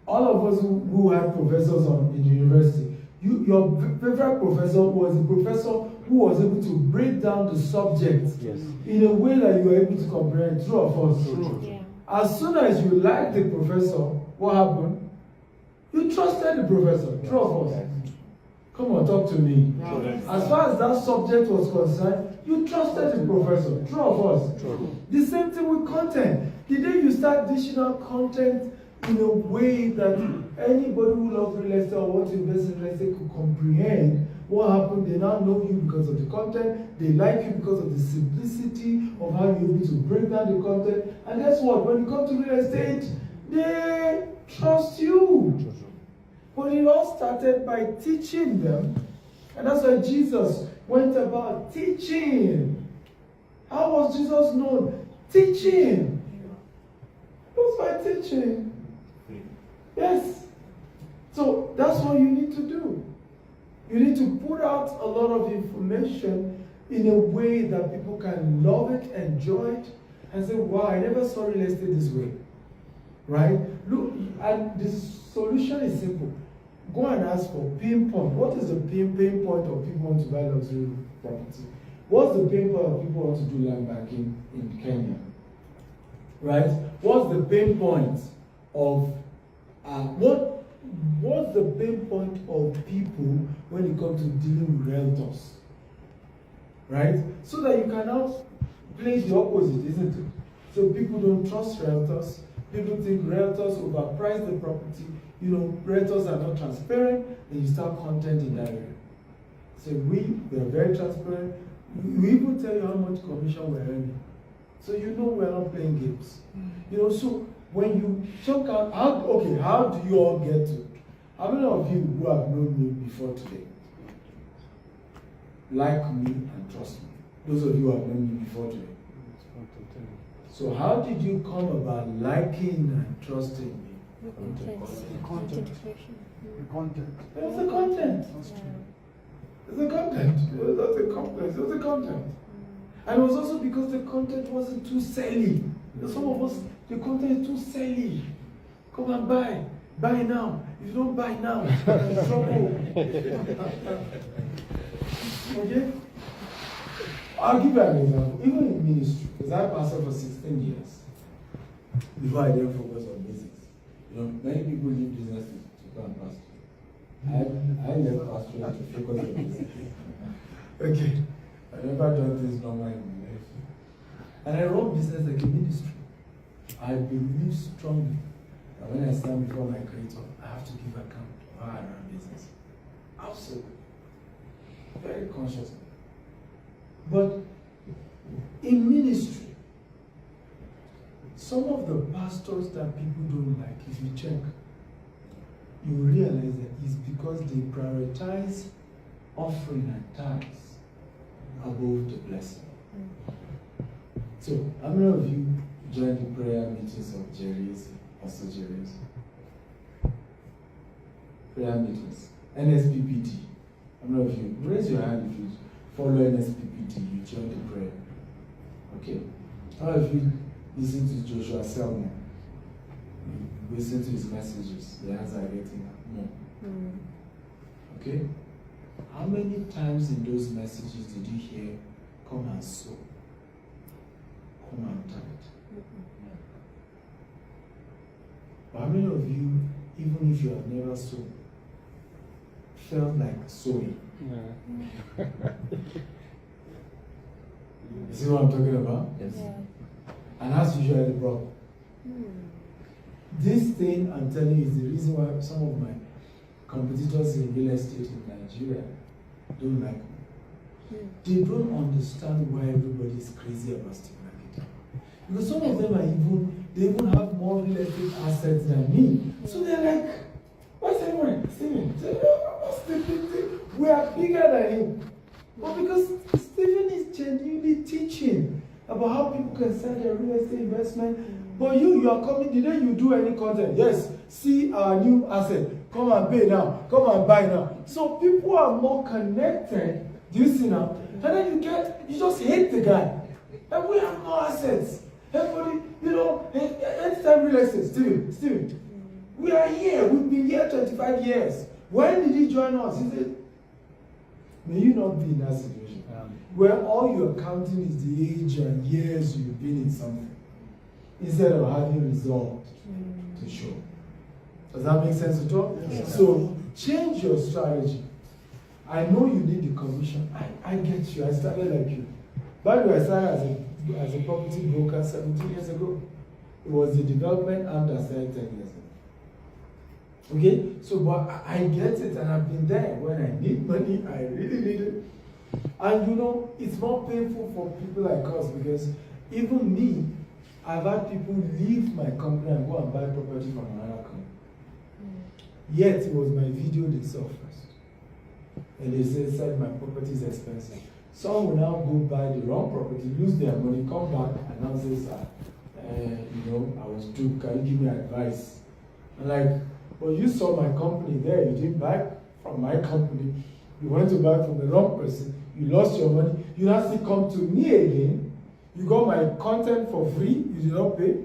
All of us who had professors in university, your favorite professor was a professor who was able to break down the subject in a way that you were able to comprehend. True or false? True. As soon as you liked the professor, what happened? You trusted the professor. True or false? Come on, talk to me. As far as that subject was concerned, you trusted the professor. True or false? True. The same thing with content. The day you start dishing out content in a way that anybody who loves real estate or wants to invest in real estate could comprehend what happened, they now know you because of the content, they like you because of the simplicity of how you're able to break down the content. And guess what? When you come to real estate, they trust you. But it all started by teaching them. And that's why Jesus went about teaching. How was Jesus known? Teaching. It was by teaching. Yes. So that's what you need to do. You need to put out a lot of information in a way that people can love it, enjoy it, and say, wow, I never saw real estate this way. Right? Look, and the solution is simple. Go and ask for pinpoint. What is the pain point of people want to buy luxury property? What's the pain point of people want to do land banking in Kenya? Right? What's the pain point of what's the pain point of people when it comes to dealing with realtors? Right? So that you can now place the opposite, isn't it? So people don't trust realtors. People think realtors overprice the property. You know, realtors are not transparent, then you start content in that area. So we are very transparent. We even tell you how much commission we're earning. So you know we're not playing games. You know, so when you check out, how do you all get to? How many of you who have known me before today like me and trust me? Those of you who have known me before today. So how did you come about liking and trusting me? The content. It was the content. It's the content. It was not the complex. It was the content. And it was also because the content wasn't too selly. Some of us, the content is too selly. Come and buy. Buy now. If you don't buy now, you're in trouble. Okay? I'll give you an example. Even in ministry, because I pastored for 16 years before I then focused on business. You know, many people leave business to go and pastor. I left pastoring to focus on business. Okay. I never done this normal in my life. And I run business like a ministry. I believe strongly that when I stand before my creator, I have to give account of how I run business. Absolutely. Very conscious. But in ministry, some of the pastors that people don't like, if you check, you realize that it's because they prioritize offering and tithes above the blessing. So, how many of you joined the prayer meetings of Jerry's, Pastor Jerry's? Prayer meetings. NSPPT. How many of you? Raise your hand if you follow NSPPT, you join the prayer. Okay. How of you listen to Joshua Selman? You listen to his messages. The hands are getting up. No. Okay? How many times in those messages did you hear, come and sow? Come and tithe? But how many of you, even if you have never sown, felt like sowing? You see what I'm talking about? Yes. Yeah. And that's usually the problem. This thing, I'm telling you, is the reason why some of my competitors in real estate in Nigeria don't like me. They don't understand why everybody is crazy about Steve Akintayo. Because some of them they even have more real estate assets than me. So they're like, what's everyone? Steven, we are bigger than him. But because Stephen is genuinely teaching about how people can sell their real estate investment. But you are coming, the day you do any content, yes, see our new asset, come and pay now, come and buy now. So people are more connected. Do you see now? And then you just hate the guy. And we have no assets. Everybody, anytime real estate, Steven, we are here. We've been here 25 years. When did he join us? He said, may you not be in that situation where all you're counting is the age and years you've been in something, instead of having result to show. Does that make sense at all? Yes. So change your strategy. I know you need the commission. I get you. I started like you. By the way, I started as a property broker 17 years ago. It was the development arm that started 10 years ago. Okay? So, but I get it, and I've been there. When I need money, I really need it. And it's more painful for people like us, because even me, I've had people leave my company and go and buy property from another company. Yet it was my video they saw first. And they said my property is expensive. Some will now go buy the wrong property, lose their money, come back and now say, sir, I was duped, can you give me advice? I'm like, well, you saw my company there, you didn't buy from my company. You went to buy from the wrong person, you lost your money, you now still come to me again. You got my content for free, you did not pay.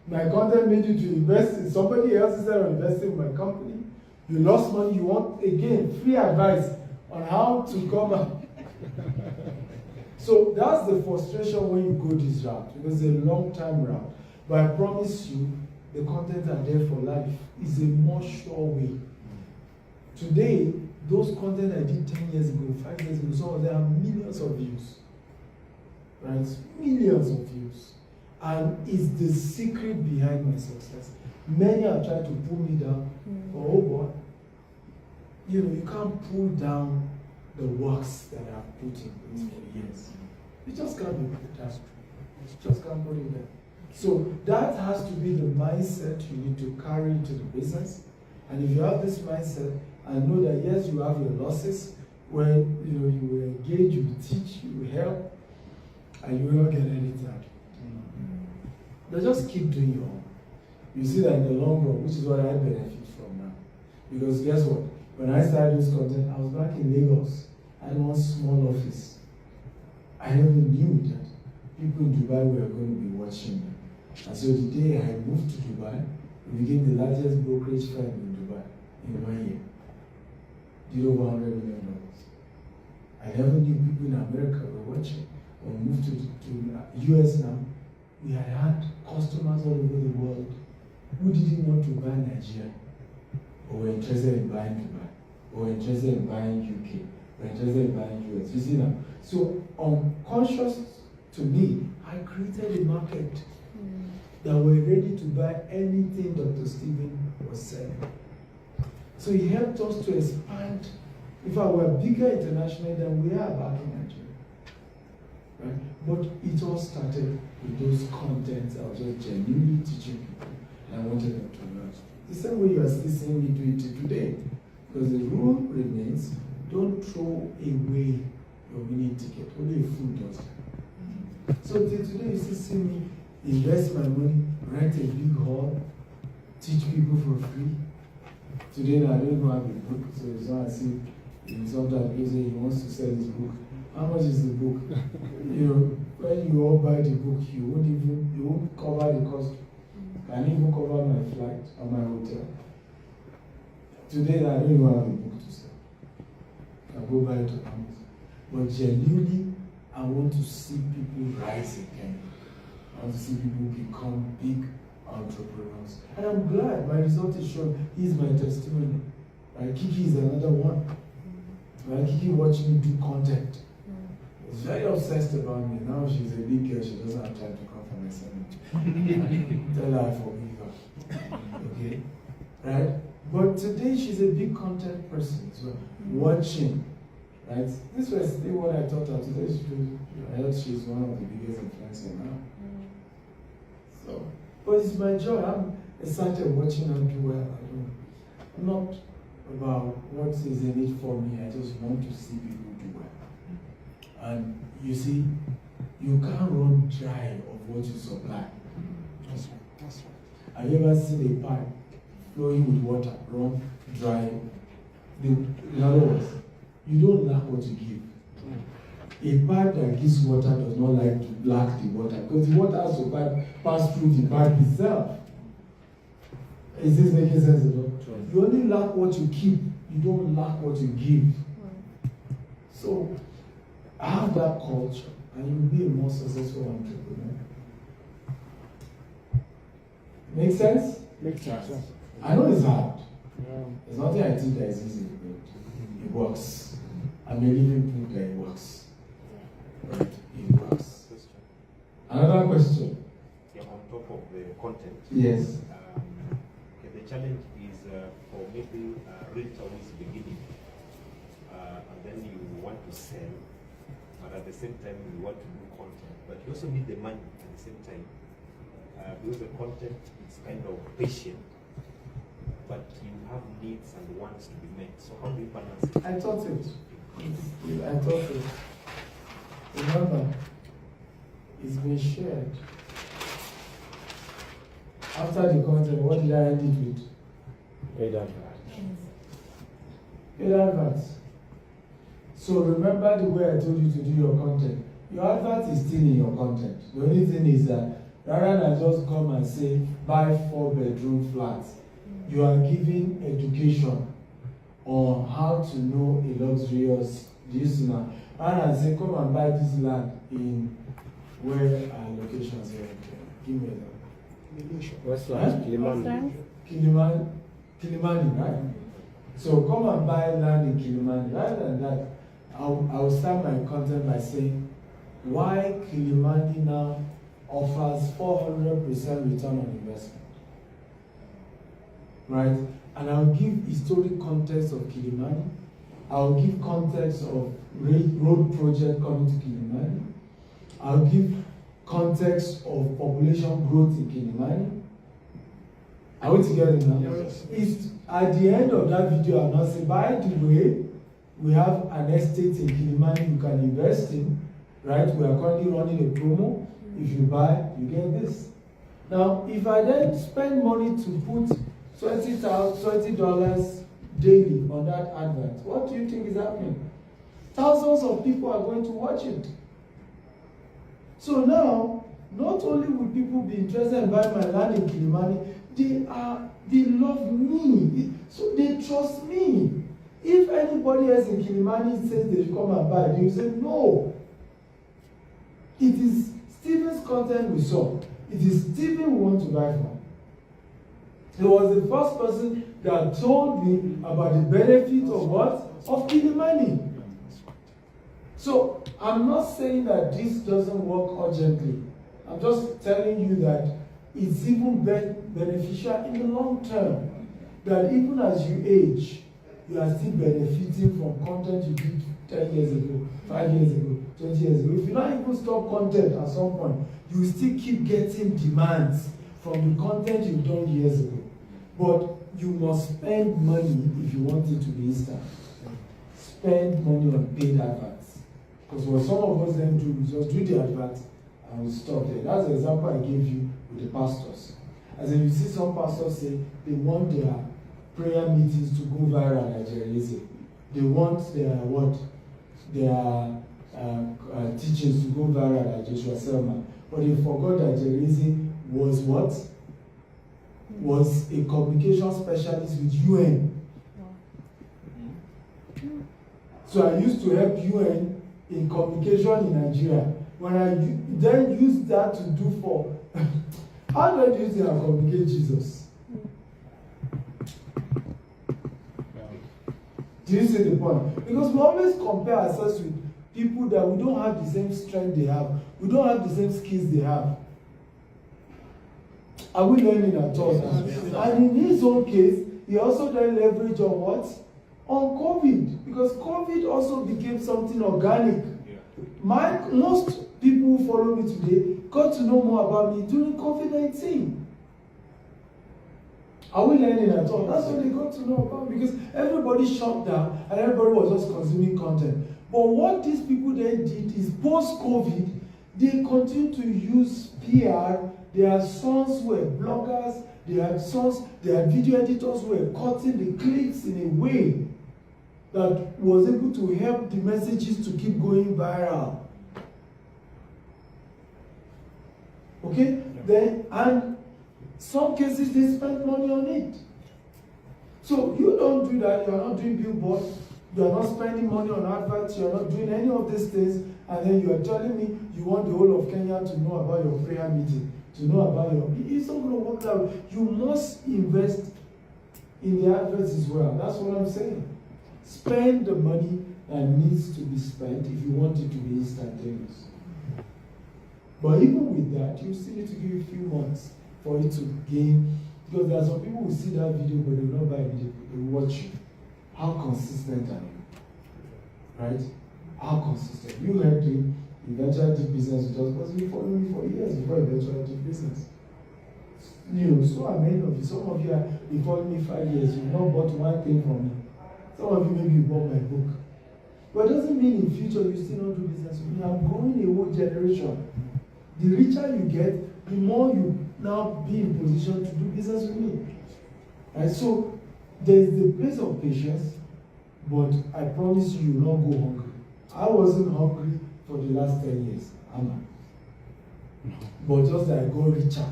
My content made you to invest in somebody else instead of investing in my company. You lost money, you want, again, free advice on how to come out. So that's the frustration when you go this route, because it's a long-term route. But I promise you, the content are there for life. It's a more sure way. Today, those content I did 10 years ago, 5 years ago, some of them have millions of views. Right? Millions of views. And it's the secret behind my success. Many have tried to pull me down. But oh boy, you can't pull down the works that I've put in place for years. You just can't be put down. You just can't put it there. So that has to be the mindset you need to carry into the business. And if you have this mindset, and know that yes, you have your losses, when you will engage, you will teach, you will help, and you will not get anything out. But just keep doing your own. You see that in the long run, which is what I benefit from now. Because guess what? When I started this content, I was back in Lagos. I had one small office. I never knew that people in Dubai were going to be watching me. And so the day I moved to Dubai, we became the largest brokerage firm in Dubai in 1 year. Did over $100 million. I never knew people in America were watching. When we moved to US now, we had customers all over the world who didn't want to buy Nigeria, or were interested in buying Dubai, or were interested in buying UK, were interested in buying US. You see now? So unconscious to me, I created a market that were ready to buy anything Dr. Stephen was selling. So he helped us to expand. In fact, we're bigger internationally than we are back in Nigeria. Right? But it all started with those contents I was just genuinely teaching people, and I wanted them to learn. The same way you are still seeing me do it today. Because the rule remains, don't throw away your winning ticket. Only a fool does that. So till today you still see me invest my money, rent a big hall, teach people for free. Today I don't know how to book, so it's not as if sometimes people say he wants to sell his book. How much is the book? When you all buy the book, you won't cover the cost. Can you even cover my flight or my hotel? Today I don't even have a book to sell. I go buy it to Amazon. But genuinely, I want to see people rise again. I want to see people become big entrepreneurs. And I'm glad my result is shown. He's my testimony. Right? Kiki is another one. Right? Kiki watched me do content. Was very obsessed about me. Now she's a big girl, she doesn't have time to come for my seminar. Tell her I forgive her. Okay? Right? But today she's a big content person. So watching. Right? This was still what I taught her today. I heard she's one of the biggest influencers now. So, but it's my joy. I'm excited watching her do well. I'm not about what is in it for me. I just want to see people do well. And you see, you can't run dry of what you supply. That's right. Have you ever seen a pipe flowing with water run dry In other words, you don't lack what you give. A pipe that gives water does not lack the water, because the water has to pass through the pipe itself. Is this making sense at all? You only lack what you keep, you don't lack what you give. So, have that culture, and you'll be a more successful entrepreneur. Make sense? Makes sense. I know it's hard. Yeah. There's nothing I think that is easy, but it works. I'm a living proof that it works. Right? It works. Another question? Yeah, on top of the content. Yes. Okay, the challenge is for maybe retail is beginning, and then you want to sell, but at the same time you want to do content, but you also need the money at the same time. Because the content is kind of patient, but you have needs and wants to be met. So how do you balance it? I thought it. Remember, it's been shared. After the content, what did I end it with? Paid adverts. So remember the way I told you to do your content. Your advert is still in your content. The only thing is that rather than just come and say, buy 4-bedroom flats, you are giving education on how to know a luxurious listener. Rather than say, come and buy this land in where our locations are. Give me that. Westland, Kilimani. Kilimani, right? So come and buy land in Kilimani. Rather than that, I'll start my content by saying, why Kilimani now offers 400% return on investment, right? And I'll give historic context of Kilimani. I'll give context of road project coming to Kilimani. I'll give context of population growth in Kilimani. Are we together now? Yes. It's at the end of that video, I'll not say, by the way, we have an estate in Kilimani you can invest in, right? We are currently running a promo. If you buy, you get this. Now, if I then spend money to put $20 daily on that advert, what do you think is happening? Thousands of people are going to watch it. So now, not only will people be interested in buying my land in Kilimani, they love me, so they trust me. If anybody else in Kilimani says they should come and buy, they will say no. It is Stephen's content we saw. It is Stephen we want to buy from. He was the first person that told me about the benefit of what? Of Kilimani. So I'm not saying that this doesn't work urgently. I'm just telling you that it's even beneficial in the long term. That even as you age, you are still benefiting from content you did 10 years ago, 5 years ago, 20 years ago. If you don't even stop content at some point, you will still keep getting demands from the content you've done years ago. But you must spend money if you want it to be instant. Spend money on paid adverts. Because what some of us then do is just do the advert and we stop there. That's the example I gave you with the pastors. As in you see some pastors say they want their prayer meetings to go viral like Jerry. They want their what? Their teachings to go viral like Joshua Selman. But they forgot that Jerry was what? Was a communication specialist with UN. So I used to help UN in communication in Nigeria. When I then used that to do for, how do I use it and communicate Jesus? Do you see the point? Because we always compare ourselves with people that we don't have the same strength they have. We don't have the same skills they have. Are we learning at all? And in his own case, he also then leveraged on what? On COVID. Because COVID also became something organic. Most people who follow me today got to know more about me during COVID-19. Are we learning at all? That's what they got to know about, because everybody shut down and everybody was just consuming content. But what these people then did is post-COVID, they continue to use PR. Their sons were bloggers, they had video editors who were cutting the clicks in a way that was able to help the messages to keep going viral. Okay? Then, and some cases they spend money on it. So you don't do that, you are not doing billboards, you are not spending money on adverts, you are not doing any of these things, and then you are telling me you want the whole of Kenya to know about your prayer meeting, to know about your... It's not going to work that way. You must invest in the adverts as well. That's what I'm saying. Spend the money that needs to be spent if you want it to be instantaneous. But even with that, you still need to give it a few months for it to gain. Because there are some people who see that video but they will not buy it immediately. They will watch you. How consistent are you? Right? How consistent? You had to eventually do business with us because you followed me for years before you eventually did business. You know, so are many of you. Some of you have been following me 5 years. You've not bought one thing from me. Some of you maybe you bought my book. But it doesn't mean in future you still not do business with me. I'm growing a whole generation. The richer you get, the more you now be in position to do business with me. Right? So there's the place of patience, but I promise you, you will not go hungry. I wasn't hungry for the last 10 years. I'm not. But just that I got richer.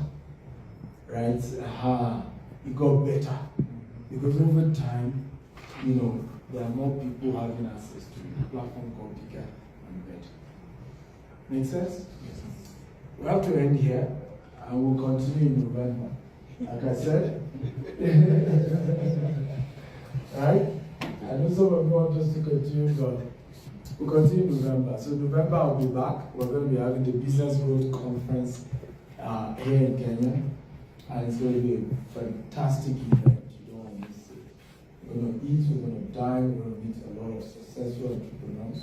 Right? It got better. Because over time, you know, there are more people having access to it. The platform got bigger and better. Make sense? Yes. We have to end here, and we'll continue in November. Like I said. Right? I know some of you want us to continue, but we'll continue in November. So November I'll be back. We're going to be having the Business Growth Conference here in Kenya. And it's going to be a fantastic event. You don't want to miss it. We're going to eat, we're going to dine, we're going to meet a lot of successful entrepreneurs.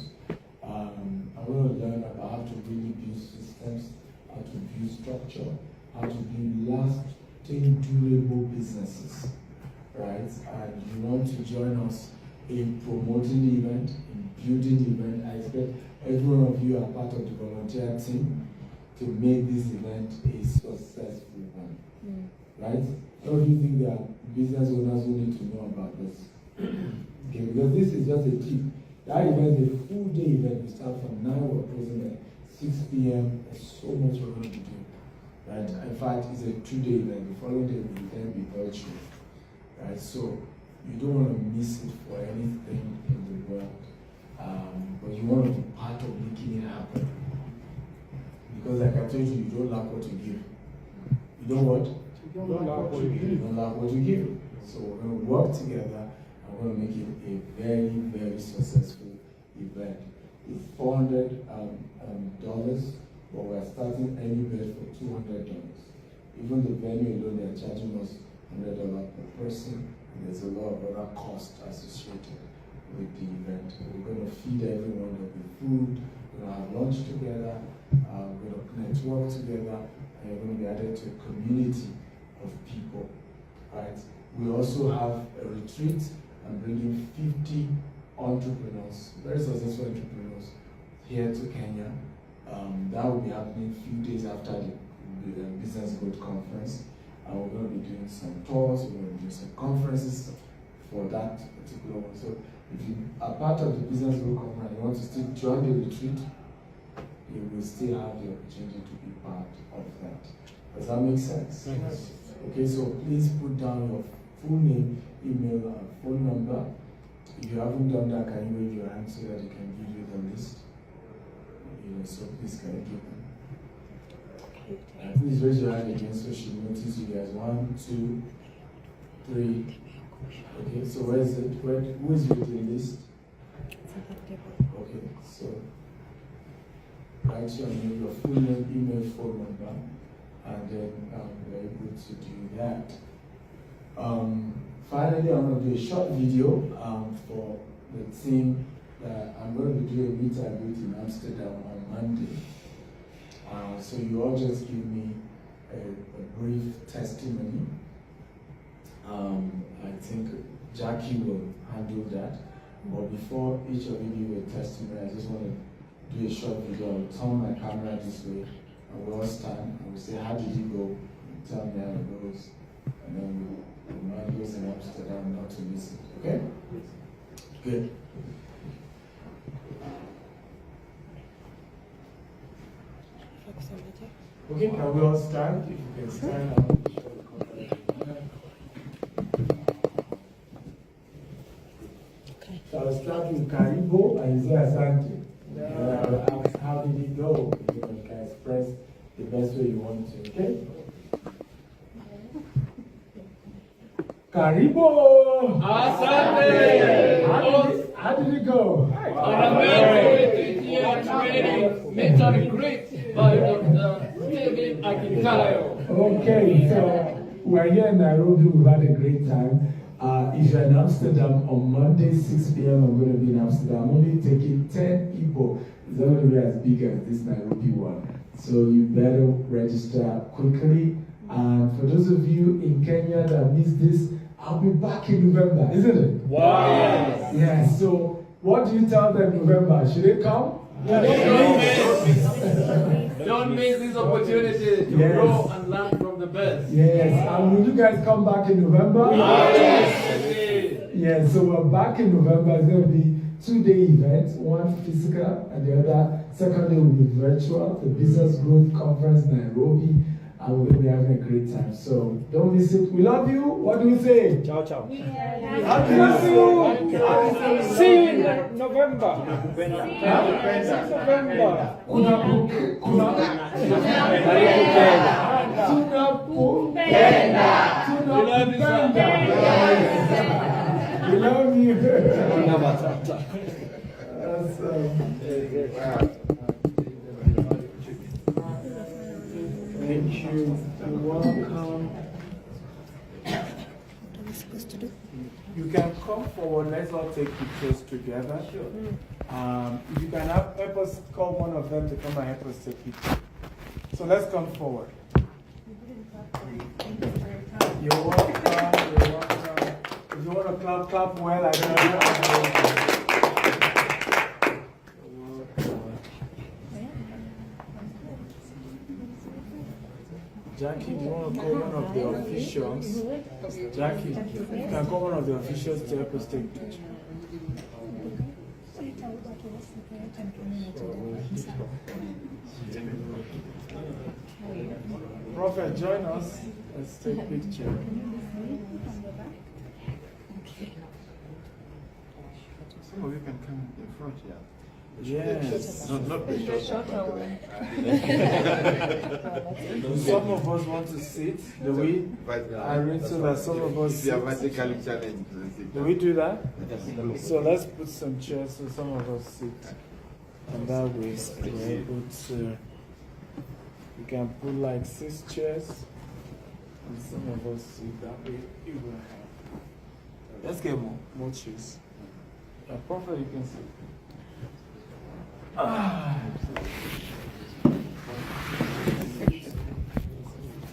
I'm going to learn about how to really build systems, how to build structure, how to build lasting, durable businesses. Right? And you want to join us in promoting the event, in building the event. I expect every one of you are part of the volunteer team to make this event a successful one. Right? How do you think there are business owners who need to know about this? Okay, because this is just a tip. That event is a full day event. We start from 9, we're closing at 6 p.m. There's so much we're going to do. Right? In fact, it's a 2-day event. The following day will then be virtual. Right? So you don't want to miss it for anything in the world. But you want to be part of making it happen. Because like I told you, you don't lack what you give. You don't what? You don't lack what you give. You don't lack what you give. So we're going to work together and we're going to make it a very, very successful event. It's $400, but we're starting anywhere for $200. Even the venue alone, they're charging us $100 per person. And there's a lot of other costs associated with the event. We're going to feed everyone with food. We're going to have lunch together. We're going to network together. And you're going to be added to a community of people, right? We also have a retreat. I'm bringing 50 entrepreneurs, very successful entrepreneurs, here to Kenya. That will be happening a few days after the Business Growth Conference. And we're going to be doing some tours, we're going to be doing some conferences for that particular one. So if you are part of the Business Growth Conference and you want to still join the retreat, you will still have the opportunity to be part of that. Does that make sense? Yes. Okay, so please put down your full name, email, and phone number. If you haven't done that, can you wave your hand so that you can give you the list? So please can you give them? Please raise your hand again so she notices you guys. 1, 2, 3. Okay, so where is it? Who is with the list? Okay, so write your name, your full name, email, phone number, and then we're able to do that. Finally, I'm going to do a short video for the team. I'm going to do a meet and greet in Amsterdam on Monday. So you all just give me a brief testimony. I think Jackie will handle that. But before each of you give a testimony, I just want to do a short video. I'll turn my camera this way, and we'll all stand and we'll say, how did you go? Tell me how it goes. And then we'll remind those in Amsterdam not to miss it. Okay? Good. Okay, can we all stand? If you can stand up. So I'll start with Karibo and you say Asante. I'll ask how did it go? You can express the best way you want to, okay? Karibo! Asante! How did it go? I'm very training, mentally great by Dr. Akintayo. Okay, so we're here in Nairobi. We've had a great time. If you're in Amsterdam on Monday, 6 p.m., I'm going to be in Amsterdam. I'm only taking 10 people. It's not going to be as big as this Nairobi one. So you better register quickly. And for those of you in Kenya that missed this, I'll be back in November, isn't it? Wow! Yeah, so what do you tell them in November? Should they come? Don't miss this opportunity to grow and learn from the best. Yes, and will you guys come back in November? Yes! Yeah, so we're back in November. It's going to be 2-day event, one physical and the other. Second day will be virtual, the Business Growth Conference Nairobi. And we're going to be having a great time. So don't miss it. We love you. What do we say? Ciao, ciao. Happy New See you in November. We love you. Thank you. You're welcome. You can come forward. Let's all take pictures together. If you can help us call one of them to come and help us take pictures. So let's come forward. You're welcome. You're welcome. If you want to clap, clap well. I know. Jackie, do you want to call one of the officials? Jackie, you can call one of the officials to help us take pictures. Prophet, join us. Let's take a picture. Some of you can come in front, yeah. Yes. Not the short one. Some of us want to sit. Do we? I read so that some of us If you are sit. vertically challenged, sit. Do we do that? So let's put some chairs so some of us sit. And that way we're able to. We can put like 6 chairs. And some of us sit that way. You will have. Let's get more chairs. Prophet, you can sit.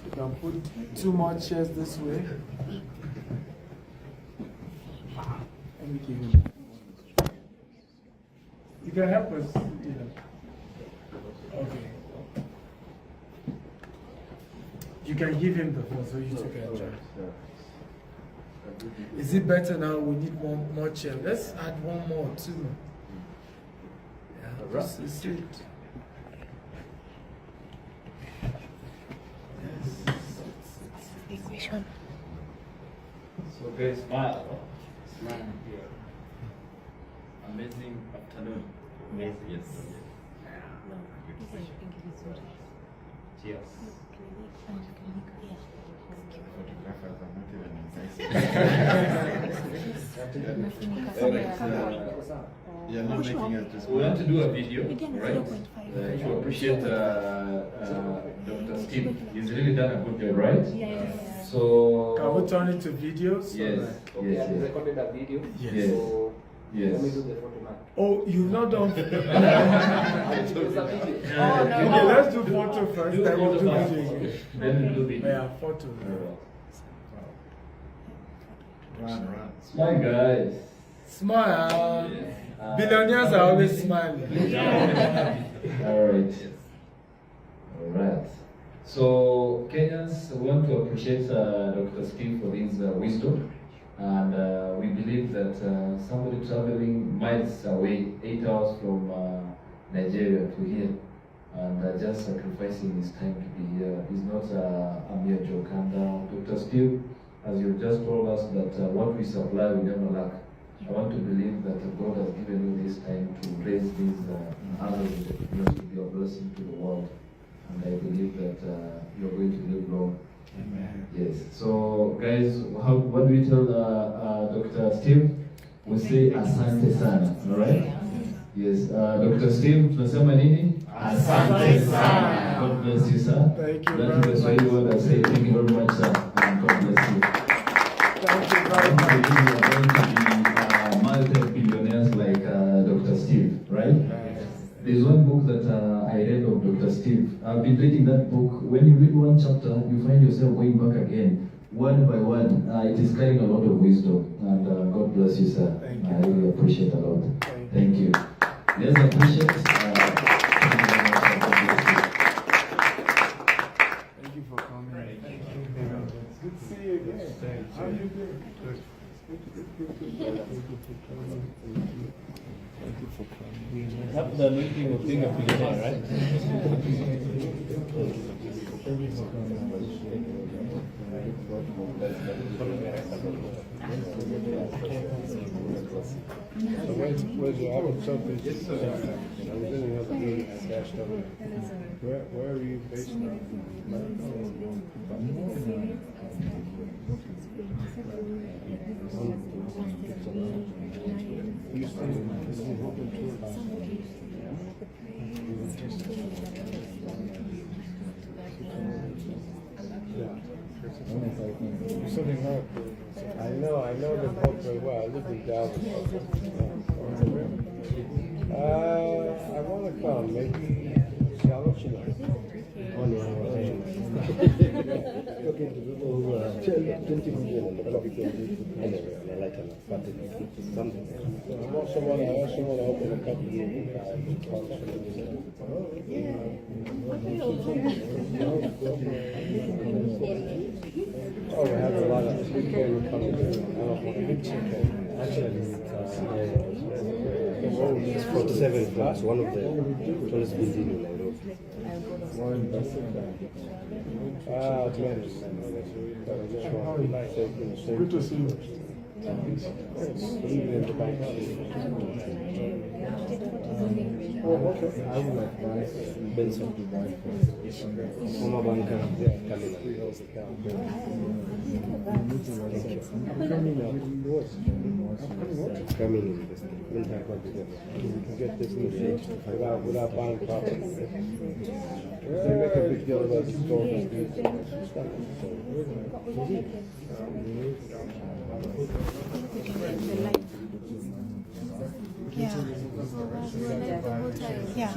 You can put 2 more chairs this way. Let me give you. You can help us. Okay. You can give him the phone so you two can join. Is it better now? We need more chairs. Let's add 1 more, 2 more. This is it. So guys, smile. Smile here. Amazing afternoon. Amazing. Yes. Cheers. Photographers are not even nice. You're not making it this We want to do a video, right? To appreciate Dr. Steve. He's really done a good job, right? Yes. So. Can we turn it to videos? Yes. Yes. I recorded a video. Yes. So Yes. let me do the photo now. Oh, you've not done There's a video. Okay, let's do photo first, Do then we'll do photo video first. again. Then we'll do video. Yeah, photo. Run. Smile, guys. Smile. Yes. Billionaires are always smiling. All right. All right. So Kenyans want to appreciate Dr. Steve for his wisdom And we believe that somebody traveling miles away, 8 hours from Nigeria to here, and just sacrificing his time to be here is not a mere joke. And Dr. Steve, as you just told us that what we supply we never lack. I want to believe that God has given you this time to raise these others entrepreneurs to be a blessing to the world. And I believe that you're going to live long. Amen. Yes. So, guys, what do we tell Dr. Steve? We say asante sana. All right? Yes. Dr. Steve, tunasema nini? Asante sana. God bless you, sir. Thank you That is the Swahili word I say. Thank you very much, sir. And God bless you. Thank you very much. We are going to be multi-billionaires like Dr. Steve, right? There's one book that I read of Dr. Steve. I've been reading that book. When you read one chapter, you find yourself going back again, word by word. It is carrying a lot of wisdom. And God bless you, sir. Thank you. I really appreciate a lot. Thank you. Let's appreciate. Thank you for coming. Thank you. It's good to see you again. How are you doing? Good. Thank you for coming. Have the meeting of being a billionaire, right? Where's your album? Something. I was in another meeting. I dashed over. Where are you based Something hard. I know the book very well. I live in Dallas. I want to come. Maybe Scalable. Oh no. 20 million on the public anyway, and I like to fund it. Something. I also want to open a company. Oh, we have a lot of people coming. Actually, it's 47 flats, one of the tallest buildings in Nairobi. Good to see you. In the back. Oh, okay. I would advise Benson to buy from banker coming in. Get this without buying property. They make a big deal about historical Yeah. Yeah.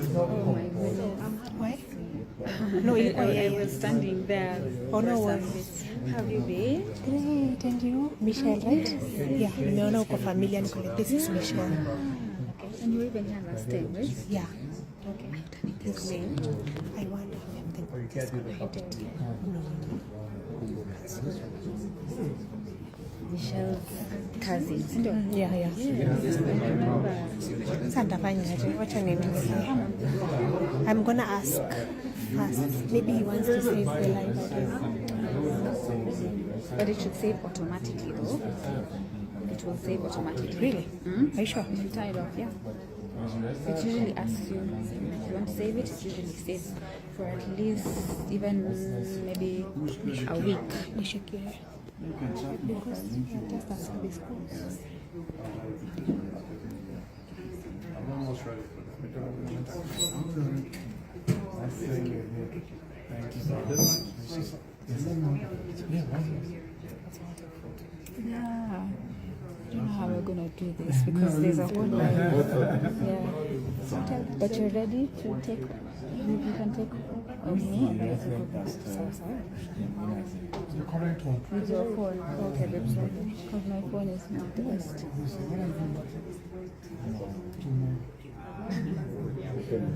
Why? No, I was standing there. Oh, no worries. Have you been? Great, and you? Michelle, right? Yeah, nimeona uko familia, niko like, this is Michelle. Okay. And you even had last time, right? Yeah. Okay. His name? I wonder if you can't do the Michelle's cousins. Yeah. Sasa nitafanyaje? Wacha niulize. I'm gonna ask first. Maybe he wants to save the life. But it should save automatically though. It will save automatically. Really? Mm-hmm. Are you sure? You turn it off, yeah. It usually asks you if you want to save it, it usually saves for at least even maybe a week. Nishikie. Because just ask this course. I'm almost ready for that. Thank you. Yeah. I don't know how we're gonna do this because there's a whole line. Yeah. But you're ready to take. You can take on me. The correct one. With your phone. Okay, because my phone is not the best.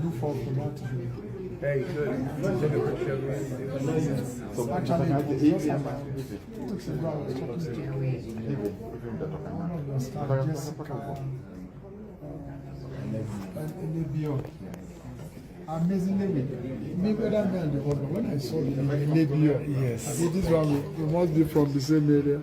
Do for automatic. Hey, good. Actually, it was just about 2 weeks ago, I was talking to one of your staff, Jessica, Lebio. Amazingly, maybe other men, but when I saw the Lebio, yes, I said, this one we must be from the same area.